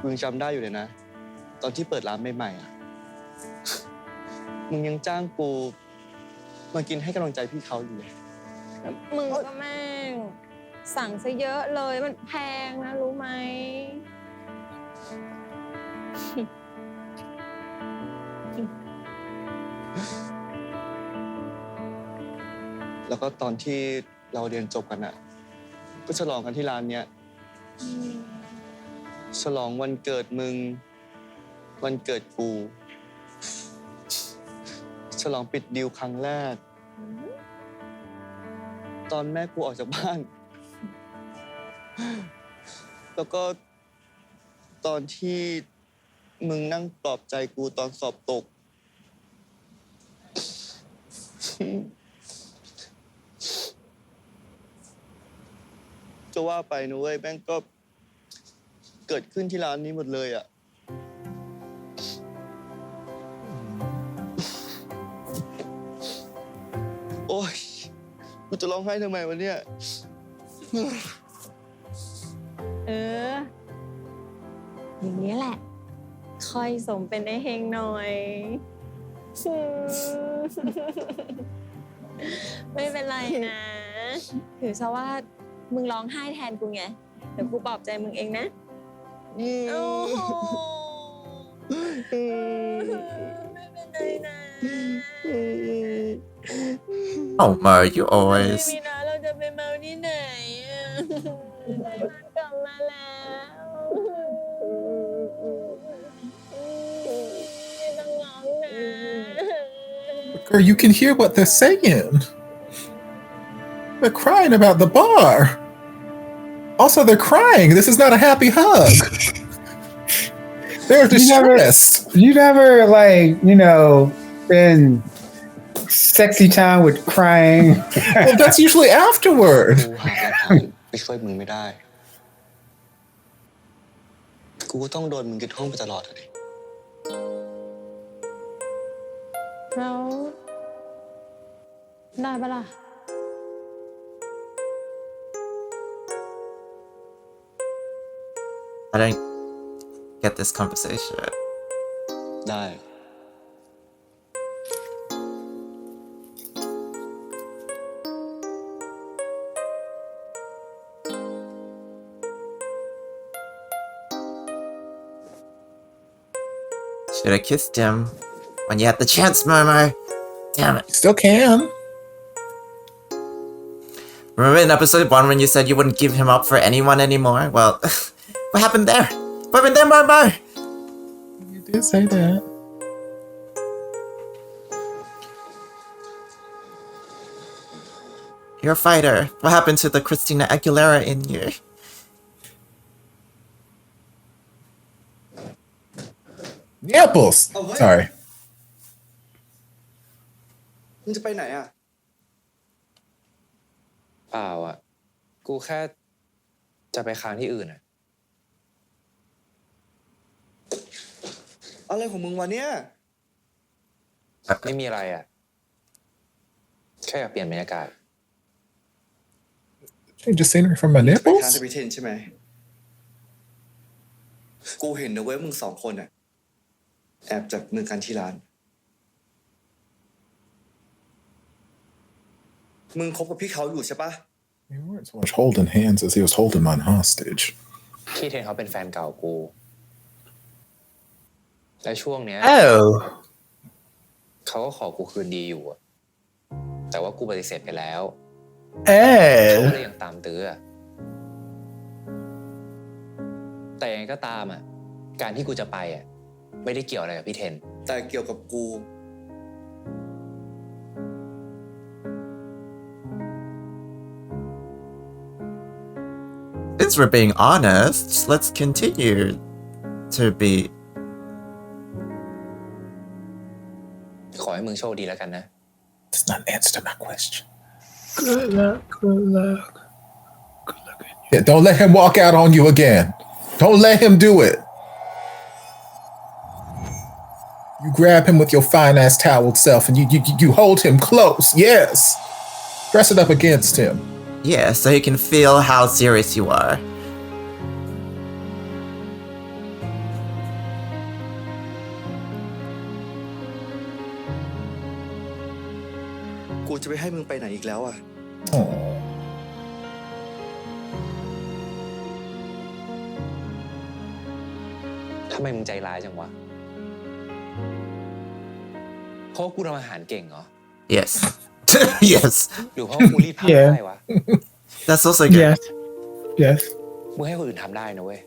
มึงจำได้อยู่เลยนะ ตอนที่เปิดร้านใหม่ๆอ่ะ มึงยังจ้างกู มากินให้กำลังใจพี่เขาอยู่เลย มึงก็แม่งสั่งซะเยอะเลยมันแพงนะรู้ไหม แล้วก็ตอนที่เราเรียนจบกันอะก็ฉลองกันที่ร้านเนี้ยฉลองวันเกิดมึงวันเกิดกูฉลองปิดดีลครั้งแรกตอนแม่กูออกจากบ้าน แล้วก็ตอนที่มึงนั่งปลอบใจกูตอนสอบตก จะว่าไปนะเว้ยแม่งก็เกิดขึ้นที่ร้านนี้หมดเลยอ่ะ โอ๊ยกูจะร้องไห้ทำไมวะเนี่ย อย่างนี้แหละ ค่อยสมเป็นไอ้เฮงหน่อย ไม่เป็นไรนะ ถือซะว่ามึงร้องไห้แทนกูไง เดี๋ยวกูปลอบใจมึงเองนะโอ้โหไม่เป็นไรนะ Oh Mo, you always. มีนะเราจะไปเมาที่ไหนอ่ะกลับมาแล้ว ไม่ต้องร้องนะ Girl, you can hear what they're saying. They're crying about the bar. Also, they're crying. This is not a happy hug. They're distressed. You never like, been sexy time with crying. Well, that's usually afterward. กูหาทางไปช่วยมึงไม่ได้ กูก็ต้องโดนมึงยึดห้องไปตลอดเลย แล้วได้ปะล่ะ I don't get this conversation. ได้ Should have kissed him when you had the chance, Momo. Damn it. Still can. Remember in episode 1 when you said you wouldn't give him up for anyone anymore? Well, what happened there? What happened there, Momo? You did say that. You're a fighter. What happened to the Christina Aguilera in you? Nipples. Oh, wait. Sorry. มึงจะไปไหนอ่ะ เปล่าอ่ะ กูแค่จะไปค้างที่อื่นอ่ะ อะไรของมึงวะเนี่ย ไม่มีอะไรอ่ะ แค่อยากเปลี่ยนบรรยากาศ Change the scenery from my ไป nipples? ทางจะไปเทนใช่ไหม กูเห็นนะเว้ยมึงสองคนอ่ะ แอบจับมือกันที่ร้าน มึงคบกับพี่เขาอยู่ใช่ปะ They weren't so much holding hands as he was holding mine hostage. พี่เทนเขาเป็นแฟนเก่ากู และช่วงเนี้ย Oh. เขาก็ขอกูคืนดีอยู่อะแต่ว่ากูปฏิเสธไปแล้ว เขา Oh. เลยยังตามตื้ออะแต่ยังไงก็ตามอ่ะ การที่กูจะไปอ่ะ ไม่ได้เกี่ยวอะไรกับพี่เทน แต่เกี่ยวกับกู Since we're being honest, let's continue to be. ขอให้มึงโชคดีแล้วกันนะ Does not answer my question. Good luck, good luck. Good luck. Yeah, don't let him walk out on you again. Don't let him do it. You grab him with your fine ass toweled self and you hold him close. Yes. Press it up against him. Yeah, so he can feel how serious you are. กูจะไปให้มึงไปไหนอีกแล้วอ่ะ Oh. ทำไมมึงใจร้ายจังวะเพราะกูทำอาหารเก่งเหรอ Yes. Yes. หรือเพราะกูรีดผ้าได้วะ That's also good. Yes. Yes. มึงให้คนอื่นทำได้นะเว้ย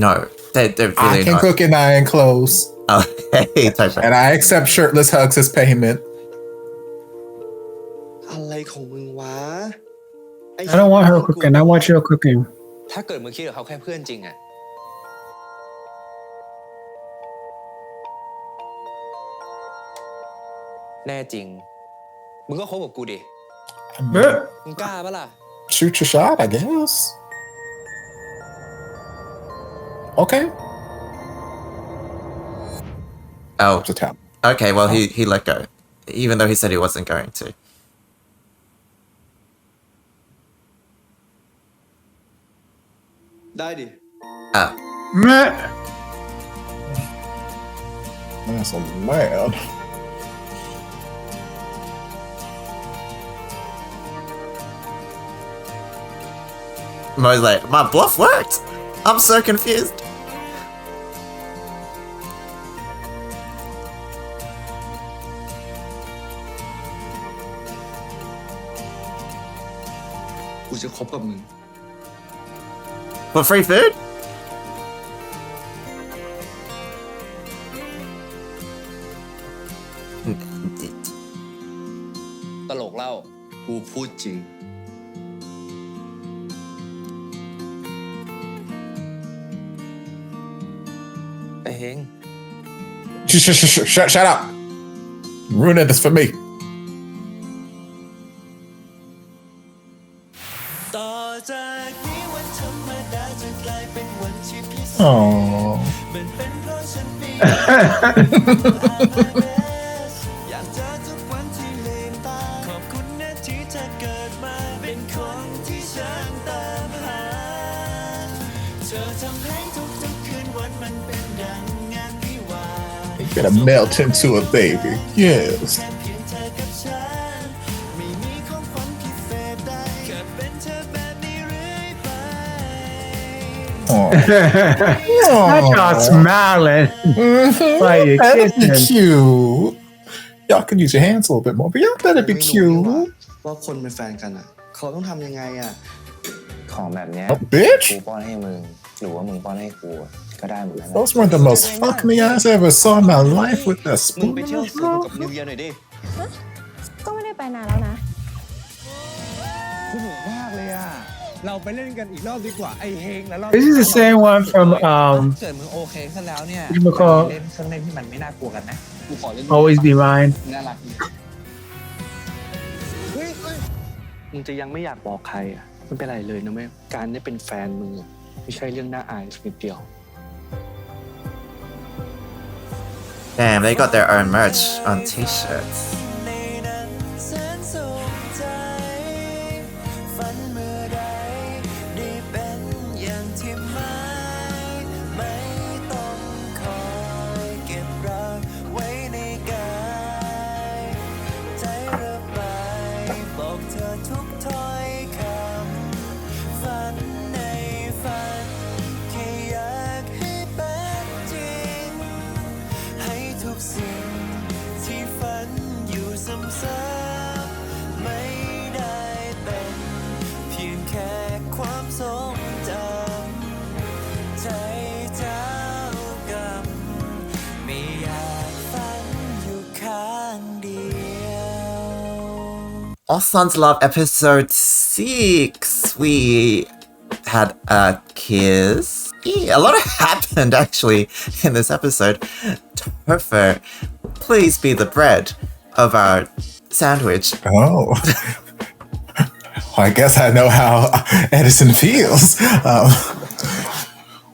No, they're I really can not. cook and iron clothes. Okay, Topher. And I accept shirtless hugs as payment. อะไรของมึงวะ I don't want her cooking. I want your cooking. ถ้าเกิดมึงคิดกับเขาแค่เพื่อนจริงอะแน่จริงมึงก็คบกับกูดิ มึงกล้าปะล่ะ Shoot your shot, I guess. Okay. Oh, To tap. okay. Well, he let go, even though he said he wasn't going to. ได้ดิ Oh, Meh. That's a loud. Mo's like, my bluff worked. I'm so confused. กูจะคบกับมึง For free food? ตลกเล่า กูพูดจริง ไอ้เฮง Shut up. Ruining this for me. ต่อจากนี้วันธรรมดาจะกลายเป็นวันที่พิเศษ Oh. มันเป็นเพราะฉันมี อยากเจอทุกวันที่ลืมตาขอบคุณนะที่เธอเกิดมาเป็นคนที่ฉันตามหาเธอทำให้ทุกๆคืนวันมันเป็นดังงานวิวาห์ You're gonna melt into a baby. Yes. แค่เพียงเธอกับฉันไม่มีของขวัญพิเศษใดแค่เป็นเธอแบบนี้เรื่อยไป Oh. That y'all smiling. Like you're That'd be kissing. cute. Y'all can use your hands a little bit more, but y'all better be ไม่รู้นี่หว่า cute. ว่าคนเป็นแฟนกันอ่ะ เขาต้องทำยังไงอ่ะ ของแบบเนี้ย Oh, bitch. กูป้อนให้มึง หรือว่ามึงป้อนให้กูก็ได้เหมือนกันนะ Those were the most fuck me ass I ever saw in my life with that มึง spoon. ไปเที่ยวสวนกับนิวเยียร์หน่อยดิ ก็ไม่ได้ไปนานแล้วนะ สนุกมากเลยอ่ะ เราไปเล่นกันอีกรอบดีกว่า ไอ้เฮงแล้วรอบ This is the same one from เกิดมึงโอเคซะแล้วเนี่ย what you call เล่นเครื่องเล่นที่มันไม่น่ากลัวกันนะ กูขอเล่น Always Be Mine. น่ารักดี มึงจะยังไม่อยากบอกใครอ่ะไม่เป็นไรเลยนะแม่การได้เป็นแฟนมึงอะไม่ใช่เรื่องน่าอายสักนิดเดียว Damn, they got their own merch on t-shirts. ในนั้นแสนสุขใจฝันเมื่อใดได้เป็นอย่างที่หมายไม่ต้องคอยเก็บรักไว้ในกายใจระบายบอกเธอทุกถ้อยคำฝันในฝันแค่อยากให้เป็นจริงให้ทุกสิ่งที่ฝันอยู่ซ้ำๆไม่ได้เป็นเพียงแค่ความทรงจำใจเจ้ากรรมไม่อยากฝันอยู่ข้างเดียว Ossan's Love episode 6. We had a kiss. Yeah, a lot happened actually in this episode. Topher, please be the bread of our sandwich. Oh. I guess I know how Edison feels.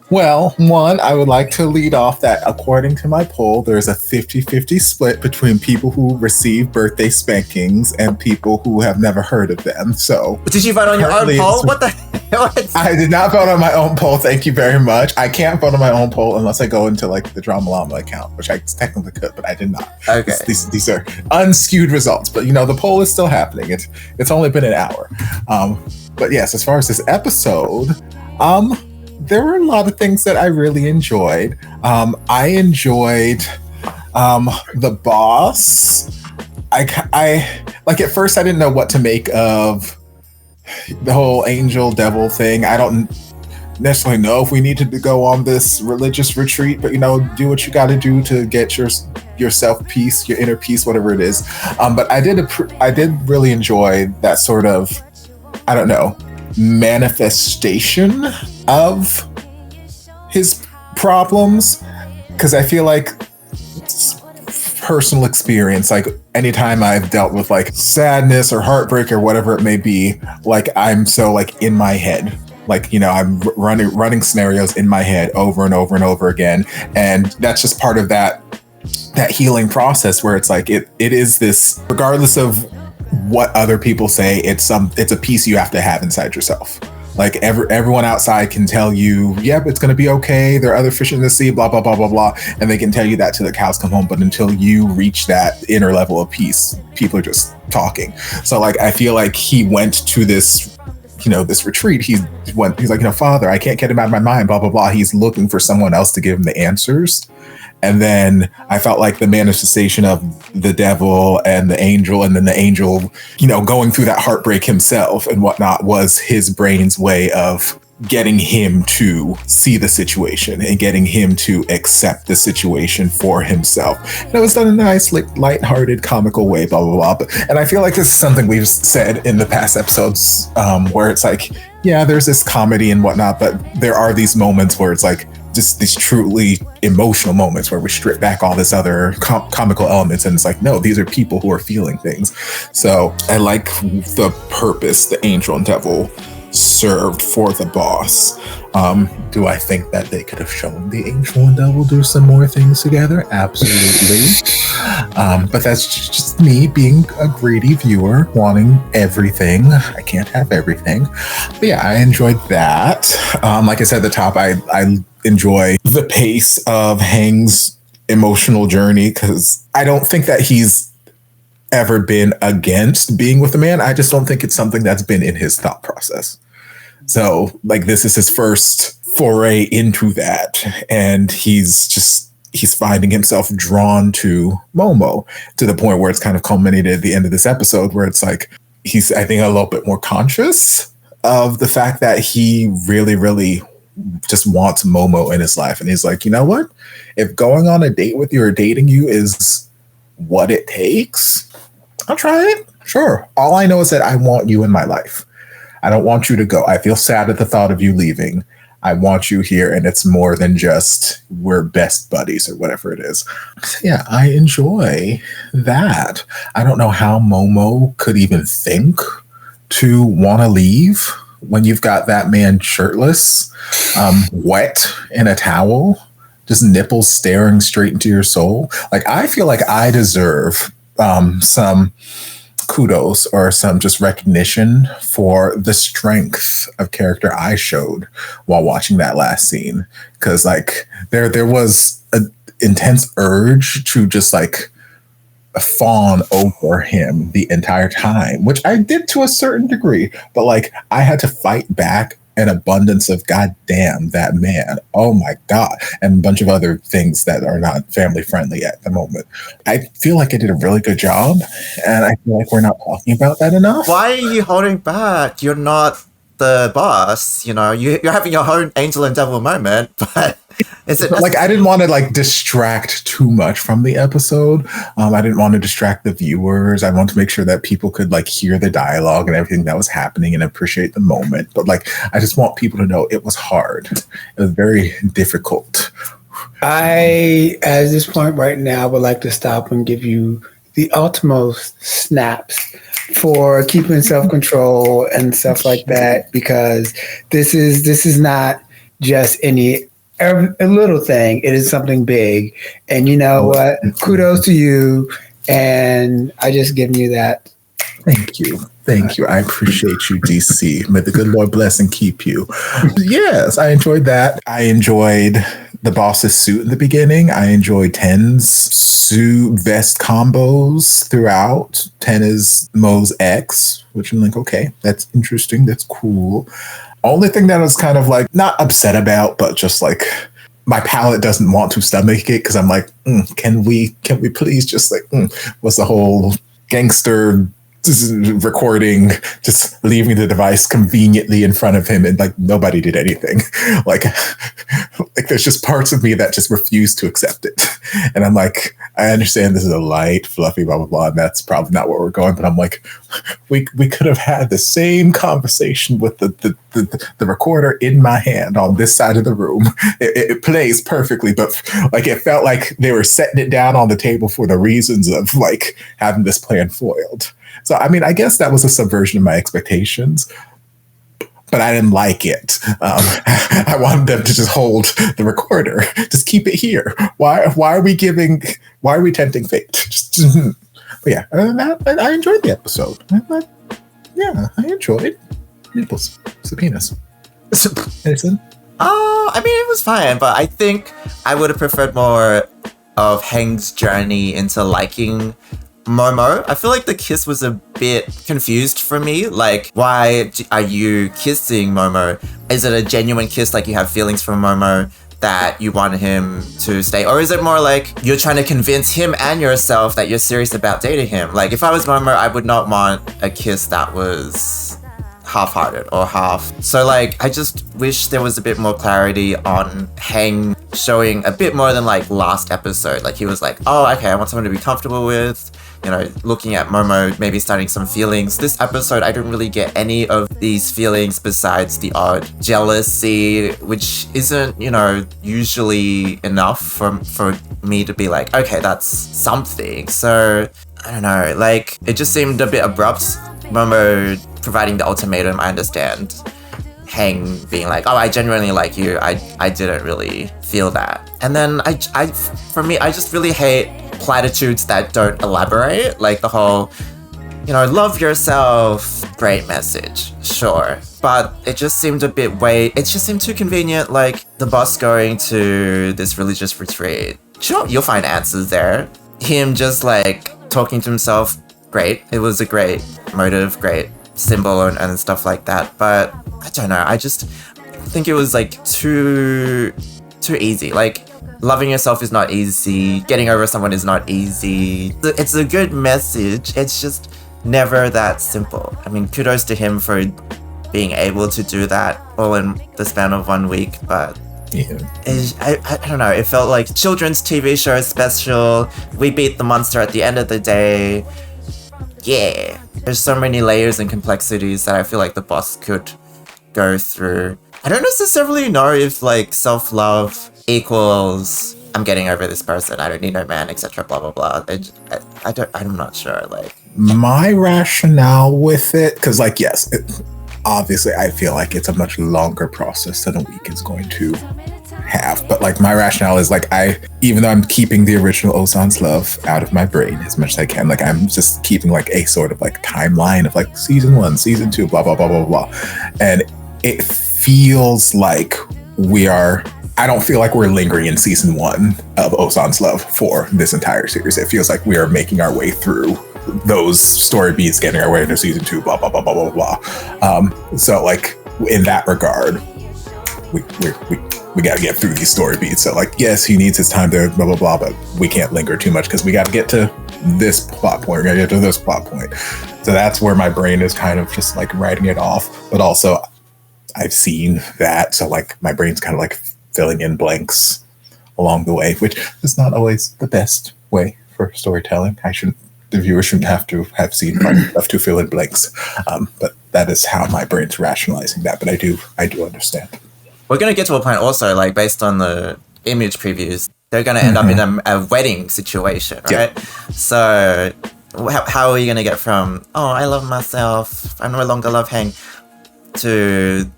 Well, one, I would like to lead off that according to my poll, there's a 50-50 split between people who receive birthday spankings and people who have never heard of them. So Did you vote on your own currently poll? it's- What the I did not vote on my own poll. Thank you very much. I can't vote on my own poll unless I go into like the Drama Llama account, which I technically could, but I did not. Okay. These are unskewed results, but you know, the poll is still happening. It's only been an hour. But yes, as far as this episode, there were a lot of things that I really enjoyed. I enjoyed the boss. I like at first I didn't know what to make of the whole angel devil thing. I don't necessarily know if we need to go on this religious retreat, but you know, do what you got to do to get yourself peace, your inner peace, whatever it is. But I did really enjoy that sort of, I don't know, manifestation of his problems, because I feel like personal experience, like anytime I've dealt with like sadness or heartbreak or whatever it may be, like I'm so like in my head, like, you know, I'm running scenarios in my head over and over and over again, and that's just part of that healing process where it's like it is this, regardless of what other people say, it's a piece you have to have inside yourself. Like everyone outside can tell you, yep, it's going to be okay. There are other fish in the sea, blah, blah, blah, blah, blah. And they can tell you that till the cows come home. But until you reach that inner level of peace, people are just talking. So like, I feel like he went to this, you know, this retreat. He's like, you know, Father, I can't get him out of my mind, blah, blah, blah. He's looking for someone else to give him the answers. And then I felt like the manifestation of the devil and the angel, and then the angel, you know, going through that heartbreak himself and whatnot, was his brain's way of getting him to see the situation and getting him to accept the situation for himself. And it was done in a nice, like, lighthearted, comical way, blah, blah, blah. And I feel like this is something we've said in the past episodes, where it's like, yeah, there's this comedy and whatnot, but there are these moments where it's like, just these truly emotional moments where we strip back all this other comical elements, and it's like, no, these are people who are feeling things. So I like the purpose the angel and devil served for the boss. Do I think that they could have shown the angel and devil do some more things together? Absolutely. But that's just me being a greedy viewer, wanting everything. I can't have everything. But yeah, I enjoyed that. Like I said at the top, I enjoy the pace of Hang's emotional journey, because I don't think that he's ever been against being with a man. I just don't think it's something that's been in his thought process. So like, this is his first foray into that, and he's finding himself drawn to Momo, to the point where it's kind of culminated at the end of this episode, where it's like he's, I think, a little bit more conscious of the fact that he really, really just wants Momo in his life. And he's like, you know what? If going on a date with you or dating you is what it takes, I'll try it. Sure. All I know is that I want you in my life. I don't want you to go. I feel sad at the thought of you leaving. I want you here, and it's more than just we're best buddies or whatever it is. So yeah, I enjoy that. I don't know how Momo could even think to want to leave when you've got that man shirtless, wet in a towel, just nipples staring straight into your soul. Like, I feel like I deserve some kudos or some just recognition for the strength of character I showed while watching that last scene. Because like there was an intense urge to just like fawn over him the entire time, which I did to a certain degree, but like I had to fight back an abundance of goddamn that man, oh my god, and a bunch of other things that are not family friendly at the moment. I feel like I did a really good job, and I feel like we're not talking about that enough. Why are you holding back? You're not the boss, you know, you're having your own angel and devil moment, but is it like, I didn't want to like distract too much from the episode. I didn't want to distract the viewers. I wanted to make sure that people could like hear the dialogue and everything that was happening and appreciate the moment. But like, I just want people to know it was hard. It was very difficult. I, at this point right now, would like to stop and give you the utmost snaps for keeping self-control and stuff like that, because this is not just a little thing. It is something big, and you know what? Kudos to you, and I just giving you that. Thank you. Thank you. I appreciate you, DC. May the good Lord bless and keep you. Yes, I enjoyed that. I enjoyed the boss's suit in the beginning. I enjoyed Ten's suit vest combos throughout. Ten is Mo's ex, which I'm like, okay, that's interesting. That's cool. Only thing that I was kind of like, not upset about, but just like, my palate doesn't want to stomach it because I'm like, can we please just like, what's the whole gangster recording, just leaving the device conveniently in front of him and like nobody did anything. like there's just parts of me that just refuse to accept it. And I'm like, I understand this is a light, fluffy, blah, blah, blah, and that's probably not where we're going, but I'm like, we could have had the same conversation with the recorder in my hand on this side of the room. It plays perfectly, but like it felt like they were setting it down on the table for the reasons of like having this plan foiled. So, I mean, I guess that was a subversion of my expectations, but I didn't like it. I wanted them to just hold the recorder, just keep it here. Why are we tempting fate? But yeah, other than that, I enjoyed the episode. I enjoyed nipples, subpoenas. Edison? I mean, it was fine, but I think I would have preferred more of Heng's journey into liking Momo. I feel like the kiss was a bit confused for me. Like, why are you kissing Momo? Is it a genuine kiss, like you have feelings for Momo that you want him to stay? Or is it more like you're trying to convince him and yourself that you're serious about dating him? Like, if I was Momo, I would not want a kiss that was half-hearted or half. So like, I just wish there was a bit more clarity on Heng showing a bit more than like last episode. Like, he was like, oh, okay, I want someone to be comfortable with, you know, looking at Momo, maybe starting some feelings. This episode, I don't really get any of these feelings besides the odd jealousy, which isn't, you know, usually enough for me to be like, okay, that's something. So, I don't know, like, it just seemed a bit abrupt. Momo providing the ultimatum, I understand. Heng being like, oh, I genuinely like you. I didn't really feel that. And then for me, I just really hate platitudes that don't elaborate. Like the whole, you know, love yourself, great message, sure. But it just seemed a bit it just seemed too convenient. Like the boss going to this religious retreat, sure, you'll find answers there. Him just like talking to himself, great. It was a great motive, great symbol and stuff like that. But I don't know, I just think it was like too easy. Like, loving yourself is not easy. Getting over someone is not easy. It's a good message. It's just never that simple. I mean, kudos to him for being able to do that all in the span of 1 week, but yeah. I don't know. It felt like children's TV show special. We beat the monster at the end of the day. Yeah. There's so many layers and complexities that I feel like the boss could go through. I don't necessarily know if like self-love equals I'm getting over this person, I don't need no man, etc. blah blah blah. I'm not sure. Like, my rationale with it, because like, yes, obviously I feel like it's a much longer process than a week is going to have, but like my rationale is like, even though I'm keeping the original Ossan's Love out of my brain as much as I can, like I'm just keeping like a sort of like timeline of like season 1, season 2, blah blah blah blah blah, and it feels like I don't feel like we're lingering in season 1 of Ossan's Love for this entire series. It feels like we are making our way through those story beats, getting our way into season 2, blah, blah, blah, blah, blah, blah. So like in that regard, we got to get through these story beats. So like, yes, he needs his time to blah, blah, blah, but we can't linger too much because we got to get to this plot point. We got to get to this plot point. So that's where my brain is kind of just like writing it off. But also I've seen that. So like my brain's kind of like filling in blanks along the way, which is not always the best way for storytelling. The viewer shouldn't have to have seen enough to fill in blanks. But that is how my brain's rationalizing that. But I do understand. We're going to get to a point also, like based on the image previews, they're going to end up in a wedding situation, right? Yeah. So how are you going to get from, oh, I love myself, I no longer love Heng, to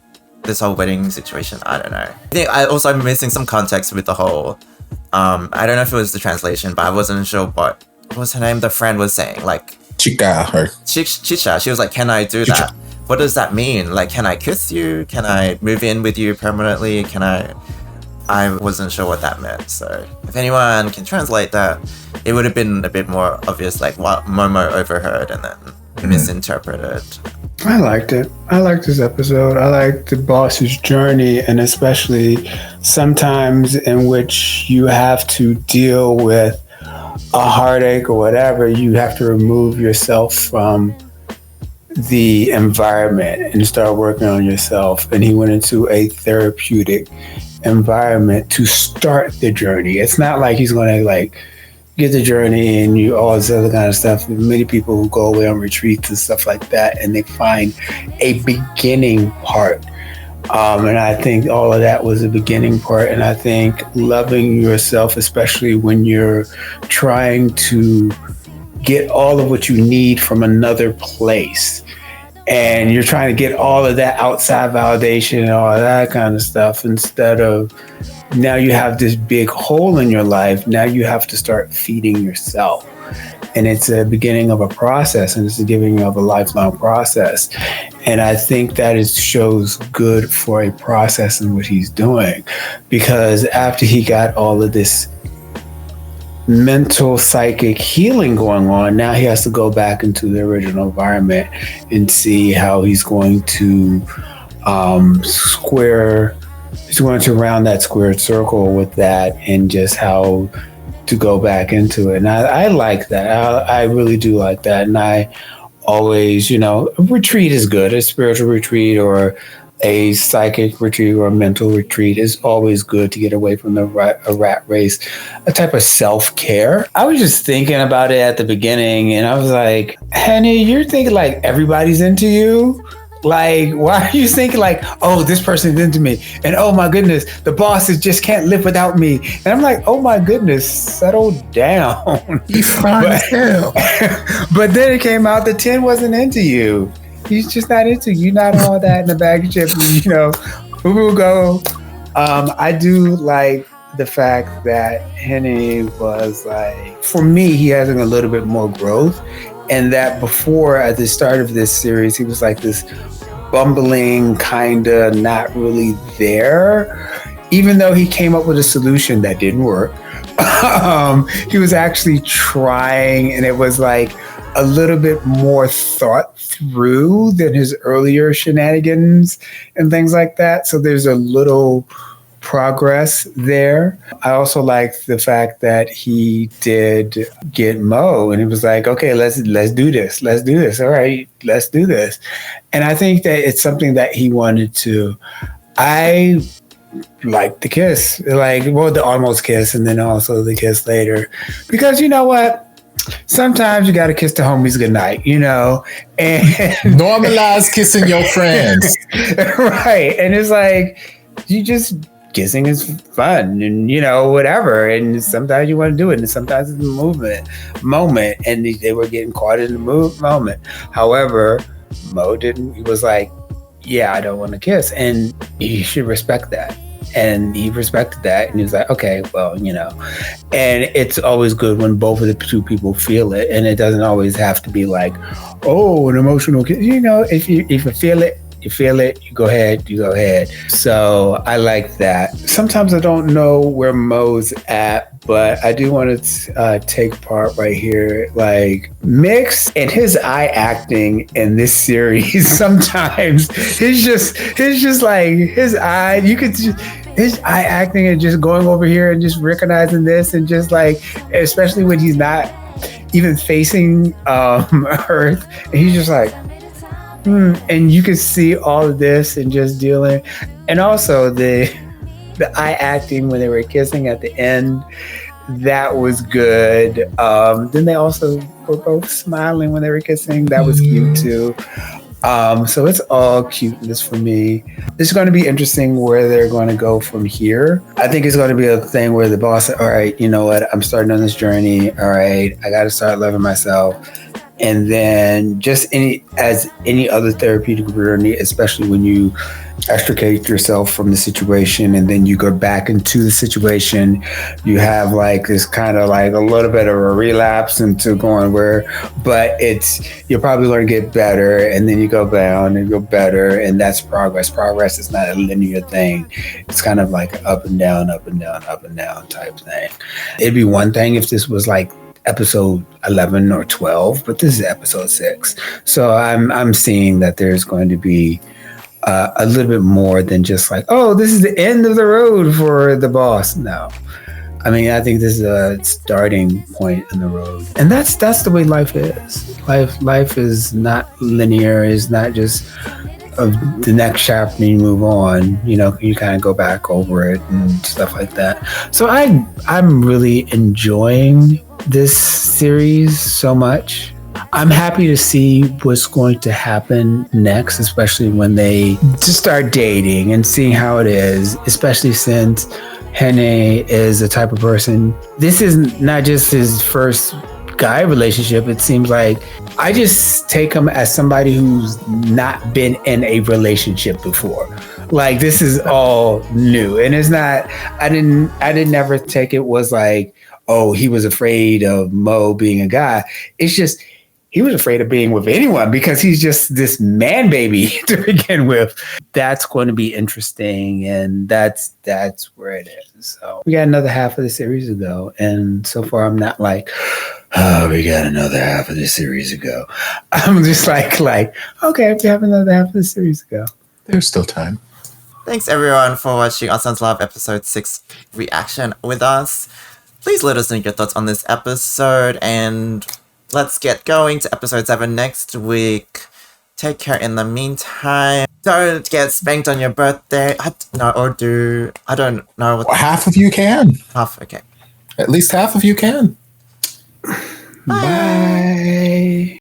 this whole wedding situation? I don't know. I think I'm missing some context with the whole, I don't know if it was the translation, but I wasn't sure what was her name, the friend was saying, like, Chica, or Chicha, she was like, can I do that? What does that mean? Like, can I kiss you? Can I move in with you permanently? I wasn't sure what that meant. So if anyone can translate that, it would have been a bit more obvious, like what Momo overheard and then misinterpreted. I liked it. I liked this episode. I liked the boss's journey, and especially sometimes in which you have to deal with a heartache or whatever, you have to remove yourself from the environment and start working on yourself. And he went into a therapeutic environment to start the journey. It's not like he's going to like get the journey and you all this other kind of stuff. Many people who go away on retreats and stuff like that, and they find a beginning part. And I think all of that was a beginning part. And I think loving yourself, especially when you're trying to get all of what you need from another place, and you're trying to get all of that outside validation and all of that kind of stuff, instead of now you have this big hole in your life, now you have to start feeding yourself. And it's a beginning of a process, and it's the beginning of a lifelong process. And I think that it shows good for a process in what he's doing, because after he got all of this mental psychic healing going on, now he has to go back into the original environment and see how he's going to round that squared circle with that, and just how to go back into it. And I like that. I really do like that. And I always, a retreat is good. A spiritual retreat or a psychic retreat or a mental retreat is always good to get away from a rat race, a type of self-care. I was just thinking about it at the beginning, and I was like, honey, you're thinking like everybody's into you? Like, why are you thinking like, oh, this person's into me, and oh my goodness, the bosses just can't live without me? And I'm like, oh my goodness, settle down. You fine as hell. But then it came out that 10 wasn't into you. He's just not into you. You're not all that in the bag of chips, who go. I do like the fact that Henny was like, for me, he has a little bit more growth. And that before, at the start of this series, he was like this bumbling, kind of not really there. Even though he came up with a solution that didn't work, he was actually trying, and it was like a little bit more thought through than his earlier shenanigans and things like that. So there's a little progress there. I also like the fact that he did get Mo, and he was like, okay, let's do this. Let's do this. All right, let's do this. And I think that it's something that he wanted to. I like the kiss, the almost kiss, and then also the kiss later, because you know what? Sometimes you got to kiss the homies goodnight, and normalize kissing your friends. Right. And it's like, you just, kissing is fun and, whatever. And sometimes you want to do it, and sometimes it's a moment. And they were getting caught in the moment. However, Mo didn't. He was like, yeah, I don't want to kiss. And you should respect that. And he respected that, and he was like, okay, well, and it's always good when both of the two people feel it, and it doesn't always have to be like, oh, an emotional kiss. If you feel it, you go ahead. So I like that. Sometimes I don't know where Mo's at, but I do want to take part right here. Like, Mix and his eye acting in this series, sometimes it's just like his eye, you could just, his eye acting and just going over here and just recognizing this, and just like, especially when he's not even facing Earth, and he's just like, and you can see all of this and just dealing. And also the eye acting when they were kissing at the end, that was good. Then they also were both smiling when they were kissing. That was cute too. So it's all cuteness for me. It's going to be interesting where they're going to go from here. I think it's going to be a thing where the boss said, all right, you know what? I'm starting on this journey. All right, I got to start loving myself. And then just any other therapeutic journey, especially when you extricate yourself from the situation and then you go back into the situation, you have like this kind of like a little bit of a relapse into going but you're probably going to get better, and then you go down and go better, and that's progress. Progress is not a linear thing. It's kind of like up and down, up and down, up and down type thing. It'd be one thing if this was like episode 11 or 12, but this is episode 6. So I'm seeing that there's going to be a little bit more than just like, oh, this is the end of the road for the boss. No, I mean, I think this is a starting point in the road, and that's the way life is. Life is not linear. It's not just the next chapter and you move on. You know, you kind of go back over it and stuff like that. So I'm really enjoying this series so much. I'm happy to see what's going to happen next, especially when they just start dating and seeing how it is, especially since Hene is the type of person. This is not just his first guy relationship. It seems like I just take him as somebody who's not been in a relationship before. Like, this is all new, and it's not. I didn't ever take it was like, oh, he was afraid of Mo being a guy. It's just he was afraid of being with anyone because he's just this man baby to begin with. That's going to be interesting, and that's where it is. So we got another half of the series to go, and so far I'm not like, oh, we got another half of the series to go. I'm just like, okay, we have another half of the series to go. There's still time. Thanks everyone for watching Ossan's Love episode 6 reaction with us. Please let us know your thoughts on this episode, and let's get going to episode 7 next week. Take care in the meantime. Don't get spanked on your birthday. I don't know what. Well, half of you can. Half, okay. At least half of you can. Bye.